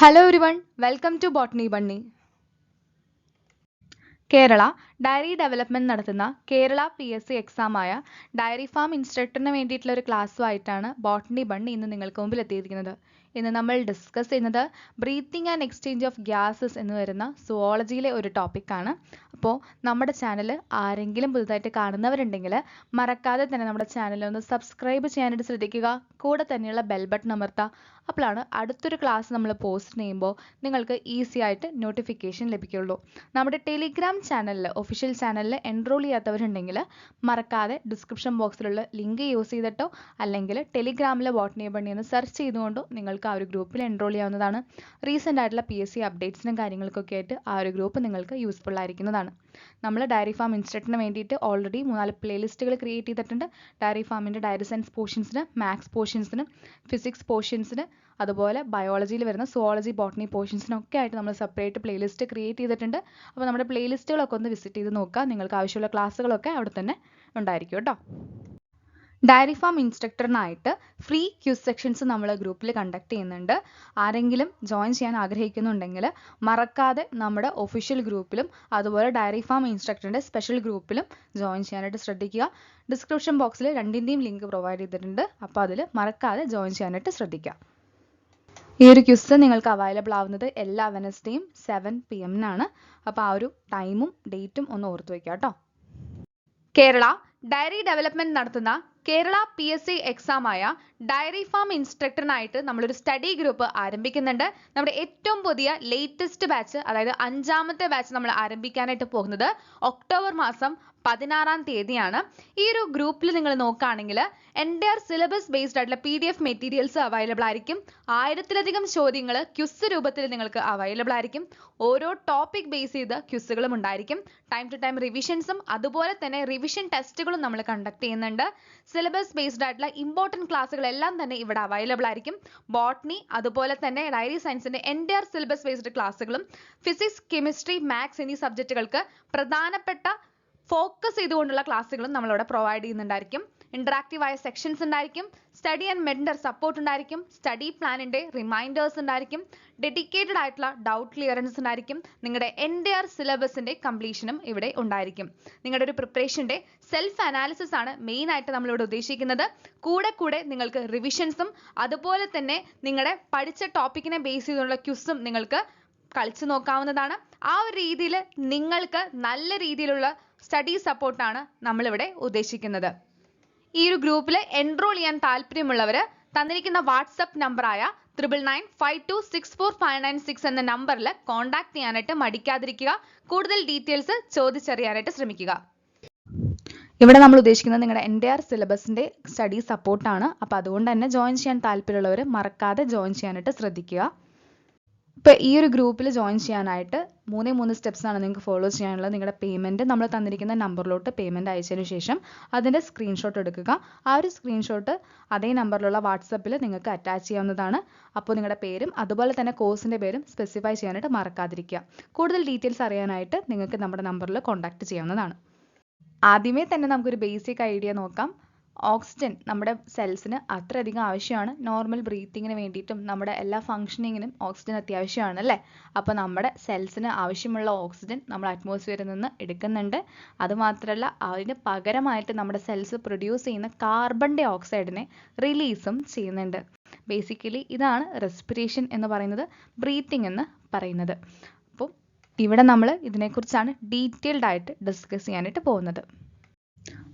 Hello everyone, welcome to Botany Bunny. Kerala dairy development നടത്തുന്ന Kerala PSC എക്സാമായ diary farm ഇൻസ്ട്രക്ടറിന് വേണ്ടിയിട്ടുള്ള ഒരു ക്ലാസ്സുമായിട്ടാണ് botany bunny ഇന്ന് നിങ്ങൾക്ക് മുമ്പിൽ എത്തിയിരിക്കുന്നത്. ഇന്ന് നമ്മൾ ഡിസ്കസ് ചെയ്യുന്നത് breathing and exchange of gases എന്ന് വരുന്ന സുവോളജിയിലെ ഒരു ടോപ്പിക്കാണ്. അപ്പോൾ നമ്മുടെ ചാനൽ ആരെങ്കിലും പുതുതായിട്ട് കാണുന്നവരുണ്ടെങ്കിൽ മറക്കാതെ തന്നെ നമ്മുടെ ചാനൽ ഒന്ന് സബ്സ്ക്രൈബ് ചെയ്യാനായിട്ട് ശ്രദ്ധിക്കുക. കൂടെ തന്നെയുള്ള ബെൽ ബട്ടൺ അമർത്തുക. അപ്പോഴാണ് അടുത്തൊരു ക്ലാസ് നമ്മൾ പോസ്റ്റ് ചെയ്യുമ്പോൾ നിങ്ങൾക്ക് ഈസി ആയിട്ട് നോട്ടിഫിക്കേഷൻ ലഭിക്കുള്ളൂ. നമ്മുടെ ടെലിഗ്രാം ചാനലിൽ ഒഫീഷ്യൽ ചാനലിൽ എൻറോൾ ചെയ്യാത്തവരുണ്ടെങ്കിൽ മറക്കാതെ ഡിസ്ക്രിപ്ഷൻ ബോക്സിലുള്ള ലിങ്ക് യൂസ് ചെയ്തിട്ടോ അല്ലെങ്കിൽ ടെലിഗ്രാമിലെ ബോട്ടണി ബണ്ണി എന്ന് സെർച്ച് ചെയ്തുകൊണ്ടോ നിങ്ങൾക്ക് ആ ഒരു ഗ്രൂപ്പിൽ എൻറോൾ ചെയ്യാവുന്നതാണ്. റീസെൻ്റ് ആയിട്ടുള്ള PSC അപ്ഡേറ്റ്സിനും കാര്യങ്ങൾക്കൊക്കെ ആയിട്ട് ആ ഒരു ഗ്രൂപ്പ് നിങ്ങൾക്ക് യൂസ്ഫുൾ ആയിരിക്കുന്നതാണ്. നമ്മൾ ഡയറി ഫാം ഇൻസ്ട്രക്ടറിന് വേണ്ടിയിട്ട് ഓൾറെഡി 3-4 പ്ലേലിസ്റ്റുകൾ ക്രിയേറ്റ് ചെയ്തിട്ടുണ്ട്. ഡയറി ഫാമിൻ്റെ ഡയറി സയൻസ് പോർഷൻസിന്, മാത്സ് പോർഷൻസിന്, ഫിസിക്സ് പോർഷൻസിന്, അതുപോലെ ബയോളജിയിൽ വരുന്ന സുവോളജി ബോട്ടണി പോർഷൻസിനൊക്കെ ആയിട്ട് നമ്മൾ സെപ്പറേറ്റ് പ്ലേലിസ്റ്റ് ക്രിയേറ്റ് ചെയ്തിട്ടുണ്ട്. അപ്പോൾ നമ്മുടെ പ്ലേലിസ്റ്റുകളൊക്കെ ഒന്ന് വിസിറ്റ് ചെയ്ത് നോക്കുക. നിങ്ങൾക്ക് ആവശ്യമുള്ള ക്ലാസ്സുകളൊക്കെ അവിടെ തന്നെ ഉണ്ടായിരിക്കും കേട്ടോ. ഡയറി ഫാം ഇൻസ്ട്രക്ടറിനായിട്ട് ഫ്രീ ക്യൂസ് സെക്ഷൻസ് നമ്മൾ ഗ്രൂപ്പിൽ കണ്ടക്ട് ചെയ്യുന്നുണ്ട്. ആരെങ്കിലും ജോയിൻ ചെയ്യാൻ ആഗ്രഹിക്കുന്നുണ്ടെങ്കിൽ മറക്കാതെ നമ്മുടെ ഒഫീഷ്യൽ ഗ്രൂപ്പിലും അതുപോലെ ഡയറി ഫാം ഇൻസ്ട്രക്ടറിൻ്റെ സ്പെഷ്യൽ ഗ്രൂപ്പിലും ജോയിൻ ചെയ്യാനായിട്ട് ശ്രദ്ധിക്കുക. ഡിസ്ക്രിപ്ഷൻ ബോക്സിൽ രണ്ടിൻ്റെയും ലിങ്ക് പ്രൊവൈഡ് ചെയ്തിട്ടുണ്ട്. അപ്പോൾ അതിൽ മറക്കാതെ ജോയിൻ ചെയ്യാനായിട്ട് ശ്രദ്ധിക്കുക. ഈ ഒരു ക്വിസ് നിങ്ങൾക്ക് അവൈലബിൾ ആവുന്നത് എല്ലാ വെനസ്ഡേയും 7 PM അപ്പോൾ ആ ഒരു ടൈമും ഡേറ്റും ഒന്ന് ഓർത്തു വയ്ക്കുക കേട്ടോ. കേരള ഡയറി ഡെവലപ്മെന്റ് നടത്തുന്ന കേരള PSC എക്സാമായ ഡയറി ഫാം ഇൻസ്ട്രക്ടറിനായിട്ട് നമ്മളൊരു സ്റ്റഡി ഗ്രൂപ്പ് ആരംഭിക്കുന്നുണ്ട്. നമ്മുടെ ഏറ്റവും പുതിയ ലേറ്റസ്റ്റ് ബാച്ച്, അതായത് 5ാമത്തെ ബാച്ച് നമ്മൾ ആരംഭിക്കാനായിട്ട് പോകുന്നത് ഒക്ടോബർ മാസം 16-ാം തീയതിയാണ്. ഈ ഒരു ഗ്രൂപ്പിൽ നിങ്ങൾ നോക്കുകയാണെങ്കിൽ എൻ്റയർ സിലബസ് ബേസ്ഡ് ആയിട്ടുള്ള PDF മെറ്റീരിയൽസ് അവൈലബിൾ ആയിരിക്കും. 1000-ലധികം ചോദ്യങ്ങൾ ക്വിസ് രൂപത്തിൽ നിങ്ങൾക്ക് അവൈലബിൾ ആയിരിക്കും. ഓരോ ടോപ്പിക് ബേസ് ചെയ്ത് ക്വിസുകളും ഉണ്ടായിരിക്കും. ടൈം ടു ടൈം റിവിഷൻസും അതുപോലെ തന്നെ റിവിഷൻ ടെസ്റ്റുകളും നമ്മൾ കണ്ടക്ട് ചെയ്യുന്നുണ്ട്. സിലബസ് ബേസ്ഡ് ആയിട്ടുള്ള ഇമ്പോർട്ടൻറ്റ് ക്ലാസ്സുകളെല്ലാം തന്നെ ഇവിടെ അവൈലബിൾ ആയിരിക്കും. ബോട്ടണി അതുപോലെ തന്നെ ഡയറി സയൻസിൻ്റെ എൻ്റയർ സിലബസ് ബേസ്ഡ് ക്ലാസ്സുകളും ഫിസിക്സ്, കെമിസ്ട്രി, മാത്സ് എന്നീ സബ്ജക്റ്റുകൾക്ക് പ്രധാനപ്പെട്ട ഫോക്കസ് ചെയ്തുകൊണ്ടുള്ള ക്ലാസ്സുകളും നമ്മളിവിടെ പ്രൊവൈഡ് ചെയ്യുന്നുണ്ടായിരിക്കും. ഇൻറ്ററാക്റ്റീവ് ആയ സെക്ഷൻസ് ഉണ്ടായിരിക്കും. സ്റ്റഡി ആൻഡ് മെൻറ്റർ സപ്പോർട്ട് ഉണ്ടായിരിക്കും. സ്റ്റഡി പ്ലാനിൻ്റെ റിമൈൻഡേഴ്സ് ഉണ്ടായിരിക്കും. ഡെഡിക്കേറ്റഡ് ആയിട്ടുള്ള ഡൗട്ട് ക്ലിയറൻസ് ഉണ്ടായിരിക്കും. നിങ്ങളുടെ എൻ്റയർ സിലബസിൻ്റെ കംപ്ലീഷനും ഇവിടെ ഉണ്ടായിരിക്കും. നിങ്ങളുടെ ഒരു പ്രിപ്പറേഷൻ്റെ സെൽഫ് അനാലിസിസ് ആണ് മെയിൻ ആയിട്ട് നമ്മളിവിടെ ഉദ്ദേശിക്കുന്നത്. കൂടെ നിങ്ങൾക്ക് റിവിഷൻസും അതുപോലെ തന്നെ നിങ്ങളുടെ പഠിച്ച ടോപ്പിക്കിനെ ബേസ് ചെയ്തുള്ള ക്വിസും നിങ്ങൾക്ക് കളിച്ചു നോക്കാവുന്നതാണ്. ആ ഒരു രീതിയിൽ നിങ്ങൾക്ക് നല്ല രീതിയിലുള്ള സ്റ്റഡി സപ്പോർട്ടാണ് നമ്മളിവിടെ ഉദ്ദേശിക്കുന്നത്. ഈ ഒരു ഗ്രൂപ്പിൽ എൻറോൾ ചെയ്യാൻ താല്പര്യമുള്ളവർ തന്നിരിക്കുന്ന വാട്സപ്പ് നമ്പറായ 9995264596 എന്ന നമ്പറിൽ കോൺടാക്ട് ചെയ്യാനായിട്ട് മടിക്കാതിരിക്കുക. കൂടുതൽ ഡീറ്റെയിൽസ് ചോദിച്ചറിയാനായിട്ട് ശ്രമിക്കുക. ഇവിടെ നമ്മൾ ഉദ്ദേശിക്കുന്നത് നിങ്ങളുടെ എൻ്റയർ സിലബസിൻ്റെ സ്റ്റഡി സപ്പോർട്ടാണ്. അപ്പോൾ അതുകൊണ്ട് തന്നെ ജോയിൻ ചെയ്യാൻ താല്പര്യമുള്ളവർ മറക്കാതെ ജോയിൻ ചെയ്യാനായിട്ട് ശ്രദ്ധിക്കുക. ഇപ്പോൾ ഈ ഒരു ഗ്രൂപ്പിൽ ജോയിൻ ചെയ്യാനായിട്ട് 3 സ്റ്റെപ്സാണ് നിങ്ങൾക്ക് ഫോളോ ചെയ്യാനുള്ളത്. നിങ്ങളുടെ പേയ്മെൻറ്റ് നമ്മൾ തന്നിരിക്കുന്ന നമ്പറിലോട്ട് പേയ്മെൻറ്റ് അയച്ചതിന് ശേഷം അതിൻ്റെ സ്ക്രീൻഷോട്ട് എടുക്കുക. ആ ഒരു സ്ക്രീൻഷോട്ട് അതേ നമ്പറിലുള്ള വാട്സപ്പിൽ നിങ്ങൾക്ക് അറ്റാച്ച് ചെയ്യാവുന്നതാണ്. അപ്പോൾ നിങ്ങളുടെ പേരും അതുപോലെ തന്നെ കോഴ്സിൻ്റെ പേരും സ്പെസിഫൈ ചെയ്യാനായിട്ട് മറക്കാതിരിക്കുക. കൂടുതൽ ഡീറ്റെയിൽസ് അറിയാനായിട്ട് നിങ്ങൾക്ക് നമ്മുടെ നമ്പറിൽ കോൺടാക്ട് ചെയ്യാവുന്നതാണ്. ആദ്യമേ തന്നെ നമുക്കൊരു ബേസിക് ഐഡിയ നോക്കാം. ഓക്സിജൻ നമ്മുടെ സെൽസിന് അത്രയധികം ആവശ്യമാണ്. നോർമൽ ബ്രീത്തിങ്ങിന് വേണ്ടിയിട്ടും നമ്മുടെ എല്ലാ ഫങ്ഷനിങ്ങിനും ഓക്സിജൻ അത്യാവശ്യമാണ് അല്ലേ. അപ്പോൾ നമ്മുടെ സെൽസിന് ആവശ്യമുള്ള ഓക്സിജൻ നമ്മൾ അറ്റ്മോസ്ഫിയറിൽ നിന്ന് എടുക്കുന്നുണ്ട്. അതുമാത്രമല്ല അതിന് പകരമായിട്ട് നമ്മുടെ സെൽസ് പ്രൊഡ്യൂസ് ചെയ്യുന്ന കാർബൺ ഡൈ ഓക്സൈഡിനെ റിലീസും ചെയ്യുന്നുണ്ട്. ബേസിക്കലി ഇതാണ് റെസ്പിറേഷൻ എന്ന് പറയുന്നത്, ബ്രീത്തിങ് എന്ന് പറയുന്നത്. അപ്പോൾ ഇവിടെ നമ്മൾ ഇതിനെക്കുറിച്ചാണ് ഡീറ്റെയിൽഡ് ആയിട്ട് ഡിസ്കസ് ചെയ്യാനായിട്ട് പോകുന്നത്.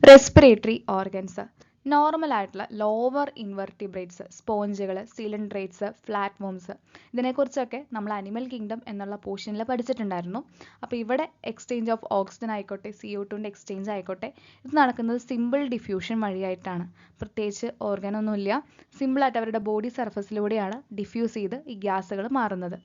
റെസ്പിറേറ്ററി ഓർഗൻസ്, നോർമൽ ആയിട്ടുള്ള ലോവർ ഇൻവെർട്ടിബ്രേറ്റ്സ്, സ്പോഞ്ചുകൾ, സിലിൻഡ്രേറ്റ്സ്, ഫ്ലാറ്റ് വോംസ്, ഇതിനെക്കുറിച്ചൊക്കെ നമ്മൾ അനിമൽ കിങ്ഡം എന്നുള്ള പോർഷനിൽ പഠിച്ചിട്ടുണ്ടായിരുന്നു. അപ്പോൾ ഇവിടെ എക്സ്ചേഞ്ച് ഓഫ് ഓക്സിജൻ ആയിക്കോട്ടെ, CO2ൻ്റെ എക്സ്ചേഞ്ച് ആയിക്കോട്ടെ, ഇത് നടക്കുന്നത് സിമ്പിൾ ഡിഫ്യൂഷൻ വഴിയായിട്ടാണ്. പ്രത്യേകിച്ച് ഓർഗനൊന്നുമില്ല. സിമ്പിളായിട്ട് അവരുടെ ബോഡി സർഫസിലൂടെയാണ് ഡിഫ്യൂസ് ചെയ്ത് ഈ ഗ്യാസുകൾ മാറുന്നത്.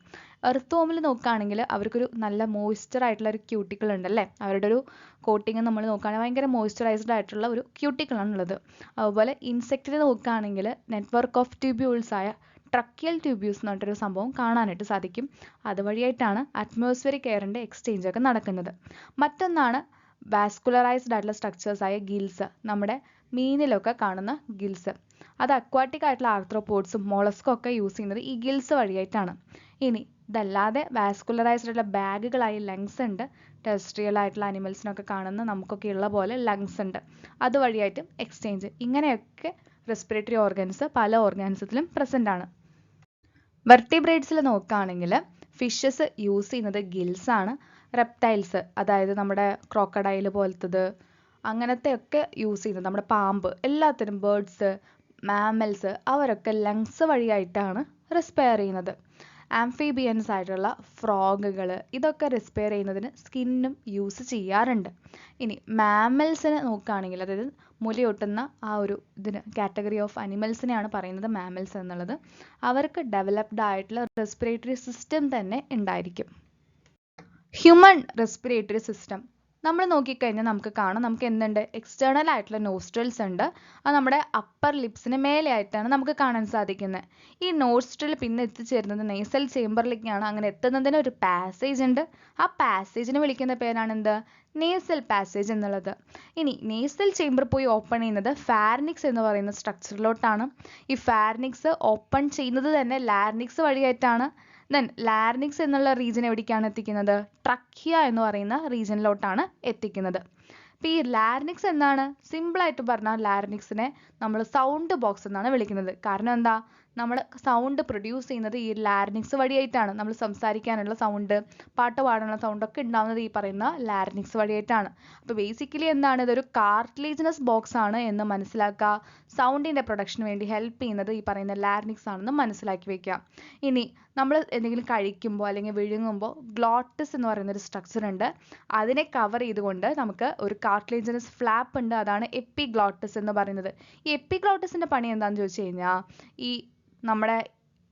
എർത്ത് വോമിൽ നോക്കുകയാണെങ്കിൽ അവർക്കൊരു നല്ല മോയ്സ്ചർ ആയിട്ടുള്ള ഒരു ക്യൂട്ടിക്കിൾ ഉണ്ടല്ലേ. അവരുടെ ഒരു കോട്ടിങ് നമ്മൾ നോക്കുകയാണെങ്കിൽ ഭയങ്കര മോയ്സ്ചറൈസ്ഡ് ആയിട്ടുള്ള ഒരു ക്യൂട്ടിക്കിളാണ് ഉള്ളത്. അതുപോലെ ഇൻസെക്റ്റിൽ നോക്കുകയാണെങ്കിൽ നെറ്റ്വർക്ക് ഓഫ് ട്യൂബ്യൂൾസ് ആയ ട്രക്കിയൽ ട്യൂബ്യൂൾസ് എന്ന് പറഞ്ഞിട്ടൊരു സംഭവം കാണാനായിട്ട് സാധിക്കും. അതുവഴിയായിട്ടാണ് അറ്റ്മോസ്ഫിയറിക് എയറിൻ്റെ എക്സ്ചേഞ്ച് ഒക്കെ നടക്കുന്നത്. മറ്റൊന്നാണ് വാസ്കുലറൈസ്ഡ് ആയിട്ടുള്ള സ്ട്രക്ചേഴ്സ് ആയ ഗിൽസ്, നമ്മുടെ മീനിലൊക്കെ കാണുന്ന ഗിൽസ്. അത് അക്വാട്ടിക് ആയിട്ടുള്ള ആർത്രോപോഡ്സും molluscs ഒക്കെ യൂസ് ചെയ്യുന്നത് ഈ ഗിൽസ് വഴിയായിട്ടാണ്. ഇനി ഇതല്ലാതെ വാസ്കുലറൈസ്ഡ് ആയിട്ടുള്ള ബാഗുകളായി ലങ്സ് ഉണ്ട്. ടെറസ്ട്രിയൽ ആയിട്ടുള്ള അനിമൽസിനൊക്കെ കാണുന്ന നമുക്കൊക്കെ ഉള്ള പോലെ ലങ്സ് ഉണ്ട്. അതുവഴിയായിട്ടും എക്സ്ചേഞ്ച്. ഇങ്ങനെയൊക്കെ റെസ്പിറേറ്ററി ഓർഗൻസ് പല ഓർഗാനിസത്തിലും പ്രസന്റ് ആണ്. വെർട്ടിബ്രേറ്റ്സിൽ നോക്കുകയാണെങ്കിൽ ഫിഷസ് യൂസ് ചെയ്യുന്നത് ഗിൽസ് ആണ്. റെപ്റ്റൈൽസ്, അതായത് നമ്മുടെ ക്രോക്കഡൈൽ പോലത്തത് അങ്ങനത്തെ ഒക്കെ യൂസ് ചെയ്യുന്നത്, നമ്മുടെ പാമ്പ്, എല്ലാത്തിനും ബേർഡ്സ്, മാമൽസ് അവരൊക്കെ ലങ്സ് വഴിയായിട്ടാണ് റെസ്പയർ ചെയ്യുന്നത്. ആംഫീബിയൻസ് ആയിട്ടുള്ള ഫ്രോഗുകൾ ഇതൊക്കെ റെസ്പയർ ചെയ്യുന്നതിന് സ്കിന്നും യൂസ് ചെയ്യാറുണ്ട്. ഇനി മാമൽസിനെ നോക്കുകയാണെങ്കിൽ, അതായത് മുലയൂട്ടുന്ന ആ ഒരു ഇതിന് കാറ്റഗറി ഓഫ് അനിമൽസിനെയാണ് പറയുന്നത് മാമൽസ് എന്നുള്ളത്. അവർക്ക് ഡെവലപ്ഡ് ആയിട്ടുള്ള റെസ്പിറേറ്ററി സിസ്റ്റം തന്നെ ഉണ്ടായിരിക്കും. ഹ്യൂമൻ റെസ്പിറേറ്ററി സിസ്റ്റം നമ്മൾ നോക്കിക്കഴിഞ്ഞാൽ നമുക്ക് കാണാം, നമുക്ക് എന്തുണ്ട്, എക്സ്റ്റേണൽ ആയിട്ടുള്ള നോസ്ട്രൽസ് ഉണ്ട്. അത് നമ്മുടെ അപ്പർ ലിപ്സിന് മേലെ ആയിട്ടാണ് നമുക്ക് കാണാൻ സാധിക്കുന്നത്. ഈ നോസ്ട്രൽ പിന്നെ എത്തിച്ചേരുന്നത് നേസൽ ചേംബറിലേക്കാണ്. അങ്ങനെ എത്തുന്നതിന് ഒരു പാസേജ് ഉണ്ട്. ആ പാസേജിന് വിളിക്കുന്ന പേരാണ് എന്ത്, നേസൽ പാസേജ് എന്നുള്ളത്. ഇനി നേസൽ ചേംബർ പോയി ഓപ്പൺ ചെയ്യുന്നത് ഫാർനിക്സ് എന്ന് പറയുന്ന സ്ട്രക്ചറിലോട്ടാണ്. ഈ ഫാർനിക്സ് ഓപ്പൺ ചെയ്യുന്നത് തന്നെ ലാർനിക്സ് വഴിയായിട്ടാണ്. ദെൻ ലാർനിക്സ് എന്നുള്ള റീജിയൻ എവിടേക്കാണ് എത്തിക്കുന്നത്, ട്രക്കിയ എന്ന് പറയുന്ന റീജിയനിലോട്ടാണ് എത്തിക്കുന്നത്. അപ്പോൾ ഈ ലാർനിക്സ് എന്താണ്, സിമ്പിളായിട്ട് പറഞ്ഞാൽ ലാർനിക്സിനെ നമ്മൾ സൗണ്ട് ബോക്സ് എന്നാണ് വിളിക്കുന്നത്. കാരണം എന്താ, നമ്മൾ സൗണ്ട് പ്രൊഡ്യൂസ് ചെയ്യുന്നത് ഈ ലാർനിക്സ് വഴിയായിട്ടാണ്. നമ്മൾ സംസാരിക്കാനുള്ള സൗണ്ട്, പാട്ട് പാടാനുള്ള സൗണ്ട് ഒക്കെ ഉണ്ടാവുന്നത് ഈ പറയുന്ന ലാർനിക്സ് വഴിയായിട്ടാണ്. അപ്പോൾ ബേസിക്കലി എന്താണ്, ഇതൊരു കാർട്ടിലേജിനസ് ബോക്സ് ആണ് എന്ന് മനസ്സിലാക്കുക. സൗണ്ടിൻ്റെ പ്രൊഡക്ഷന് വേണ്ടി ഹെൽപ്പ് ചെയ്യുന്നത് ഈ പറയുന്ന ലാർനിക്സ് ആണെന്ന് മനസ്സിലാക്കി വെക്കുക. ഇനി നമ്മൾ എന്തെങ്കിലും കഴിക്കുമ്പോൾ അല്ലെങ്കിൽ വിഴുങ്ങുമ്പോൾ ഗ്ലോട്ടിസ് എന്ന് പറയുന്ന ഒരു സ്ട്രക്ചർ ഉണ്ട്. അതിനെ കവർ ചെയ്തുകൊണ്ട് നമുക്ക് ഒരു കാർട്ടിലേജിനസ് ഫ്ലാപ്പ് ഉണ്ട്. അതാണ് എപ്പിഗ്ലോട്ടിസ് എന്ന് പറയുന്നത്. ഈ എപ്പിഗ്ലോട്ടിസിന്റെ പണി എന്താണെന്ന് ചോദിച്ചു കഴിഞ്ഞാൽ, ഈ നമ്മുടെ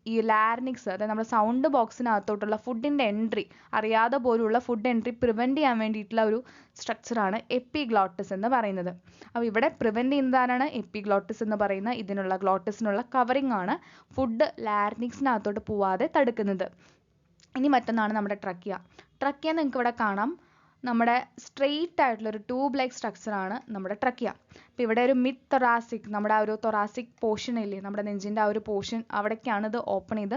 ഈ ലാർനിക്സ്, അതായത് നമ്മുടെ സൗണ്ട് ബോക്സിനകത്തോട്ടുള്ള ഫുഡിൻ്റെ എൻട്രി, അറിയാതെ പോലുള്ള ഫുഡ് എൻട്രി പ്രിവെൻറ്റ് ചെയ്യാൻ വേണ്ടിയിട്ടുള്ള ഒരു സ്ട്രക്ചറാണ് എപ്പിഗ്ലോട്ടിസ് എന്ന് പറയുന്നത്. അപ്പോൾ ഇവിടെ പ്രിവെൻറ്റ് ചെയ്യുന്നതാണ് എപ്പിഗ്ലോട്ടിസ് എന്ന് പറയുന്ന ഇതിനുള്ള ഗ്ലോട്ടിസിനുള്ള കവറിംഗ് ആണ് ഫുഡ് ലാർനിക്സിനകത്തോട്ട് പോവാതെ തടുക്കുന്നത്. ഇനി മറ്റൊന്നാണ് നമ്മുടെ ട്രക്കിയ. ട്രക്കിയ നിങ്ങൾക്ക് ഇവിടെ കാണാം, നമ്മുടെ സ്ട്രെയിറ്റ് ആയിട്ടുള്ള ഒരു ട്യൂബ് ലൈക്ക് സ്ട്രക്ചറാണ് നമ്മുടെ ട്രക്കിയ. അപ്പോൾ ഇവിടെ ഒരു മിഡ് തൊറാസിക്, നമ്മുടെ ആ ഒരു തൊറാസിക് പോർഷൻ ഇല്ലേ, നമ്മുടെ നെഞ്ചിൻ്റെ ആ ഒരു പോർഷൻ, അവിടേക്കാണ് ഇത് ഓപ്പൺ ചെയ്ത്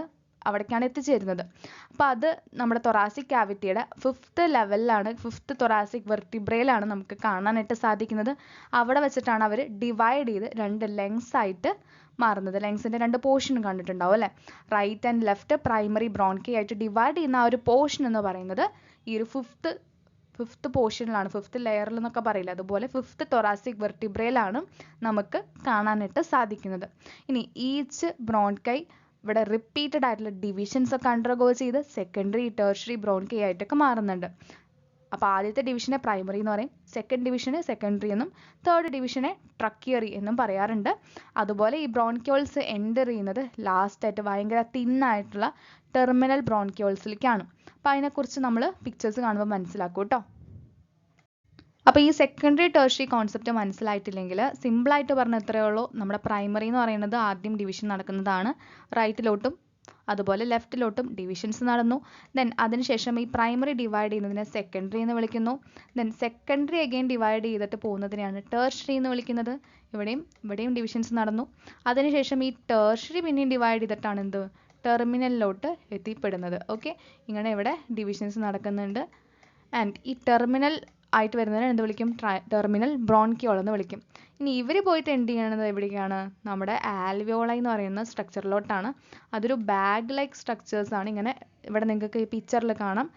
അവിടേക്കാണ് എത്തിച്ചേരുന്നത്. അപ്പോൾ അത് നമ്മുടെ തൊറാസിക് ക്യാവിറ്റിയുടെ 5th ലെവലിലാണ്, 5th തൊറാസിക് വെർട്ടിബ്രയിലാണ് നമുക്ക് കാണാനായിട്ട് സാധിക്കുന്നത്. അവിടെ വെച്ചിട്ടാണ് അവർ ഡിവൈഡ് ചെയ്ത് 2 ലെങ്സ് ആയിട്ട് മാറുന്നത്. ലെങ്സിൻ്റെ 2 പോർഷൻ കണ്ടിട്ടുണ്ടാവും അല്ലേ, റൈറ്റ് ആൻഡ് ലെഫ്റ്റ് പ്രൈമറി ബ്രോൺകി ആയിട്ട് ഡിവൈഡ് ചെയ്യുന്ന ആ ഒരു പോർഷൻ എന്ന് പറയുന്നത് ഈ ഒരു 5th പോർഷനിലാണ്, 5th ലെയറിൽ എന്നൊക്കെ പറയില്ല, അതുപോലെ 5th തൊറാസിക് വെർട്ടിബ്രയിലാണ് നമുക്ക് കാണാനായിട്ട് സാധിക്കുന്നത്. ഇനി ഈച്ച് ബ്രോൺകൈ ഇവിടെ റിപ്പീറ്റഡ് ആയിട്ടുള്ള ഡിവിഷൻസ് ഒക്കെ അണ്ടർഗോ ചെയ്ത് സെക്കൻഡറി, ടെർഷ്യറി ബ്രോൺകൈ ആയിട്ടൊക്കെ മാറുന്നുണ്ട്. അപ്പോൾ ആദ്യത്തെ ഡിവിഷനെ പ്രൈമറി എന്ന് പറയും, സെക്കൻഡ് ഡിവിഷനെ സെക്കൻഡറി എന്നും തേർഡ് ഡിവിഷനെ ട്രക്കിയറി എന്നും പറയാറുണ്ട്. അതുപോലെ ഈ ബ്രോൺക്യോൾസ് എൻ്റർ ചെയ്യുന്നത് ലാസ്റ്റ് ആയിട്ട് ഭയങ്കര തിന്നായിട്ടുള്ള ടെർമിനൽ ബ്രോൺക്യോൾസിലേക്കാണ്. അപ്പോൾ അതിനെക്കുറിച്ച് നമ്മൾ പിക്ചേഴ്സ് കാണുമ്പോൾ മനസ്സിലാക്കും കേട്ടോ. അപ്പോൾ ഈ സെക്കൻഡറി ടെർഷ്യറി കോൺസെപ്റ്റ് മനസ്സിലായിട്ടില്ലെങ്കിൽ സിമ്പിളായിട്ട് പറഞ്ഞാൽ ഇത്രയേ ഉള്ളൂ. നമ്മുടെ പ്രൈമറി എന്ന് പറയുന്നത് ആദ്യം ഡിവിഷൻ നടക്കുന്നതാണ്. റൈറ്റിലോട്ടും അതുപോലെ ലെഫ്റ്റിലോട്ടും ഡിവിഷൻസ് നടന്നു. ദെൻ അതിനുശേഷം ഈ പ്രൈമറി ഡിവൈഡ് ചെയ്യുന്നതിനെ സെക്കൻഡറി എന്ന് വിളിക്കുന്നു. ദെൻ സെക്കൻഡറി അഗെയിൻ ഡിവൈഡ് ചെയ്തിട്ട് പോകുന്നതിനെയാണ് ടെർഷ്യറി എന്ന് വിളിക്കുന്നത്. ഇവിടെയും ഡിവിഷൻസ് നടന്നു. അതിനുശേഷം ഈ ടെർഷ്യറി പിന്നെയും ഡിവൈഡ് ചെയ്തിട്ടാണ് എന്ത്, ടെർമിനലിലോട്ട് എത്തിപ്പെടുന്നത്. ഓക്കെ, ഇങ്ങനെ ഇവിടെ ഡിവിഷൻസ് നടക്കുന്നുണ്ട്. ആൻഡ് ഈ ടെർമിനൽ ആയിട്ട് വരുന്നതിനെ എന്ത് വിളിക്കും, ടെർമിനൽ ബ്രോൺക്യോൾ എന്ന് വിളിക്കും. ഇനി ഇവർ പോയിട്ട് എൻഡ് ചെയ്യണത് എവിടേക്കാണ്, നമ്മുടെ ആൽവിയോളൈ എന്ന് പറയുന്ന സ്ട്രക്ചറിലോട്ടാണ്. അതൊരു ബാഗ് ലൈക്ക് സ്ട്രക്ചേഴ്സ് ആണ്. ഇങ്ങനെ ഇവിടെ നിങ്ങൾക്ക് ഈ പിക്ചറിൽ കാണാം,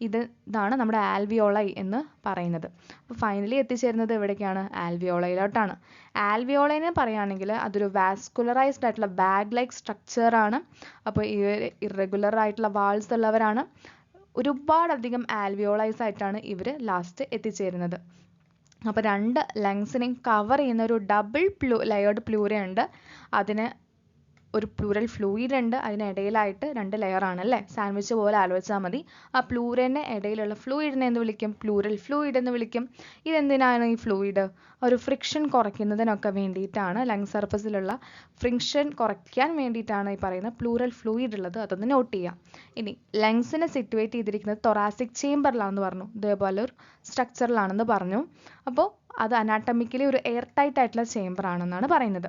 ഇതാണ് നമ്മുടെ ആൽവിയോളൈ എന്ന് പറയുന്നത്. അപ്പോൾ ഫൈനലി എത്തിച്ചേരുന്നത് എവിടേക്കാണ്, ആൽവിയോളൈയിലോട്ടാണ്. ആൽവിയോളൈനെ പറയുകയാണെങ്കിൽ അതൊരു വാസ്കുലറൈസ്ഡ് ആയിട്ടുള്ള ബാഗ് ലൈക്ക് സ്ട്രക്ചറാണ്. അപ്പോൾ ഇറഗുലർ ആയിട്ടുള്ള വാൾസ് ഉള്ളവരാണ്. ഒരുപാടധികം ആൽവിയോളൈസ് ആയിട്ടാണ് ഇവർ ലാസ്റ്റ് എത്തിച്ചേരുന്നത്. അപ്പോൾ 2 ലങ്സിനെയും കവർ ചെയ്യുന്ന ഒരു ഡബിൾ ലെയേർഡ് പ്ലൂര ഉണ്ട്. അതിന് ഒരു പ്ലൂറൽ ഫ്ലൂയിഡ് ഉണ്ട്. അതിനിടയിലായിട്ട് 2 ലെയറാണ് അല്ലേ, സാൻഡ്വിച്ച് പോലെ ആലോചിച്ചാൽ മതി. ആ പ്ലൂരൻ്റെ ഇടയിലുള്ള ഫ്ലൂയിഡിനെ എന്ത് വിളിക്കും, പ്ലൂറൽ ഫ്ലൂയിഡ് എന്ന് വിളിക്കും. ഇതെന്തിനാണ് ഈ ഫ്ലൂയിഡ്, ഒരു ഫ്രിക്ഷൻ കുറയ്ക്കുന്നതിനൊക്കെ വേണ്ടിയിട്ടാണ്. ലങ് സർഫസിലുള്ള ഫ്രിക്ഷൻ കുറയ്ക്കാൻ വേണ്ടിയിട്ടാണ് ഈ പറയുന്ന പ്ലൂറൽ ഫ്ലൂയിഡ് ഉള്ളത്. അതൊന്ന് നോട്ട് ചെയ്യാം. ഇനി ലങ്സിനെ സിറ്റുവേറ്റ് ചെയ്തിരിക്കുന്നത് തൊറാസിക് ചേംബറിലാണെന്ന് പറഞ്ഞു, ഇതേപോലെ ഒരു സ്ട്രക്ചറിലാണെന്ന് പറഞ്ഞു. അപ്പോൾ അത് അനാട്ടമിക്കലി ഒരു എയർ ടൈറ്റ് ആയിട്ടുള്ള ചേംബർ ആണെന്നാണ് പറയുന്നത്.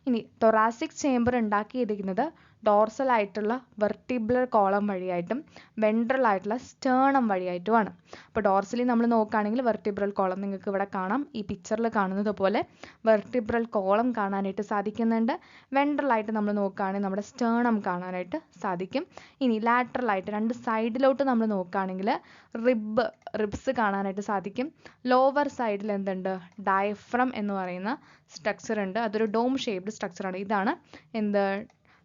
ഇനി തൊറാസിക് ചേംബർ ഉണ്ടാക്കിയിരിക്കുന്നത് ഡോർസൽ ആയിട്ടുള്ള വെർട്ടിബ്രൽ കോളം വഴിയായിട്ടും വെൻട്രൽ ആയിട്ടുള്ള സ്റ്റേണം വഴിയായിട്ടുമാണ്. അപ്പോൾ ഡോർസലി നമ്മൾ നോക്കുകയാണെങ്കിൽ വെർട്ടിബ്രൽ കോളം നിങ്ങൾക്ക് ഇവിടെ കാണാം, ഈ പിക്ചറിൽ കാണുന്നത് പോലെ വെർട്ടിബ്രൽ കോളം കാണാനായിട്ട് സാധിക്കുന്നുണ്ട്. വെൻട്രൽ ആയിട്ട് നമ്മൾ നോക്കുകയാണെങ്കിൽ നമ്മുടെ സ്റ്റേണം കാണാനായിട്ട് സാധിക്കും. ഇനി ലാറ്ററൽ ആയിട്ട് രണ്ട് സൈഡിലോട്ട് നമ്മൾ നോക്കുകയാണെങ്കിൽ റിബ്സ് കാണാനായിട്ട് സാധിക്കും. ലോവർ സൈഡിൽ എന്തുണ്ട്, ഡയഫ്രം എന്ന് പറയുന്ന സ്ട്രക്ചർ ഉണ്ട്. അതൊരു ഡോം ഷേപ്ഡ് സ്ട്രക്ചറാണ്. ഇതാണ് എന്ത്,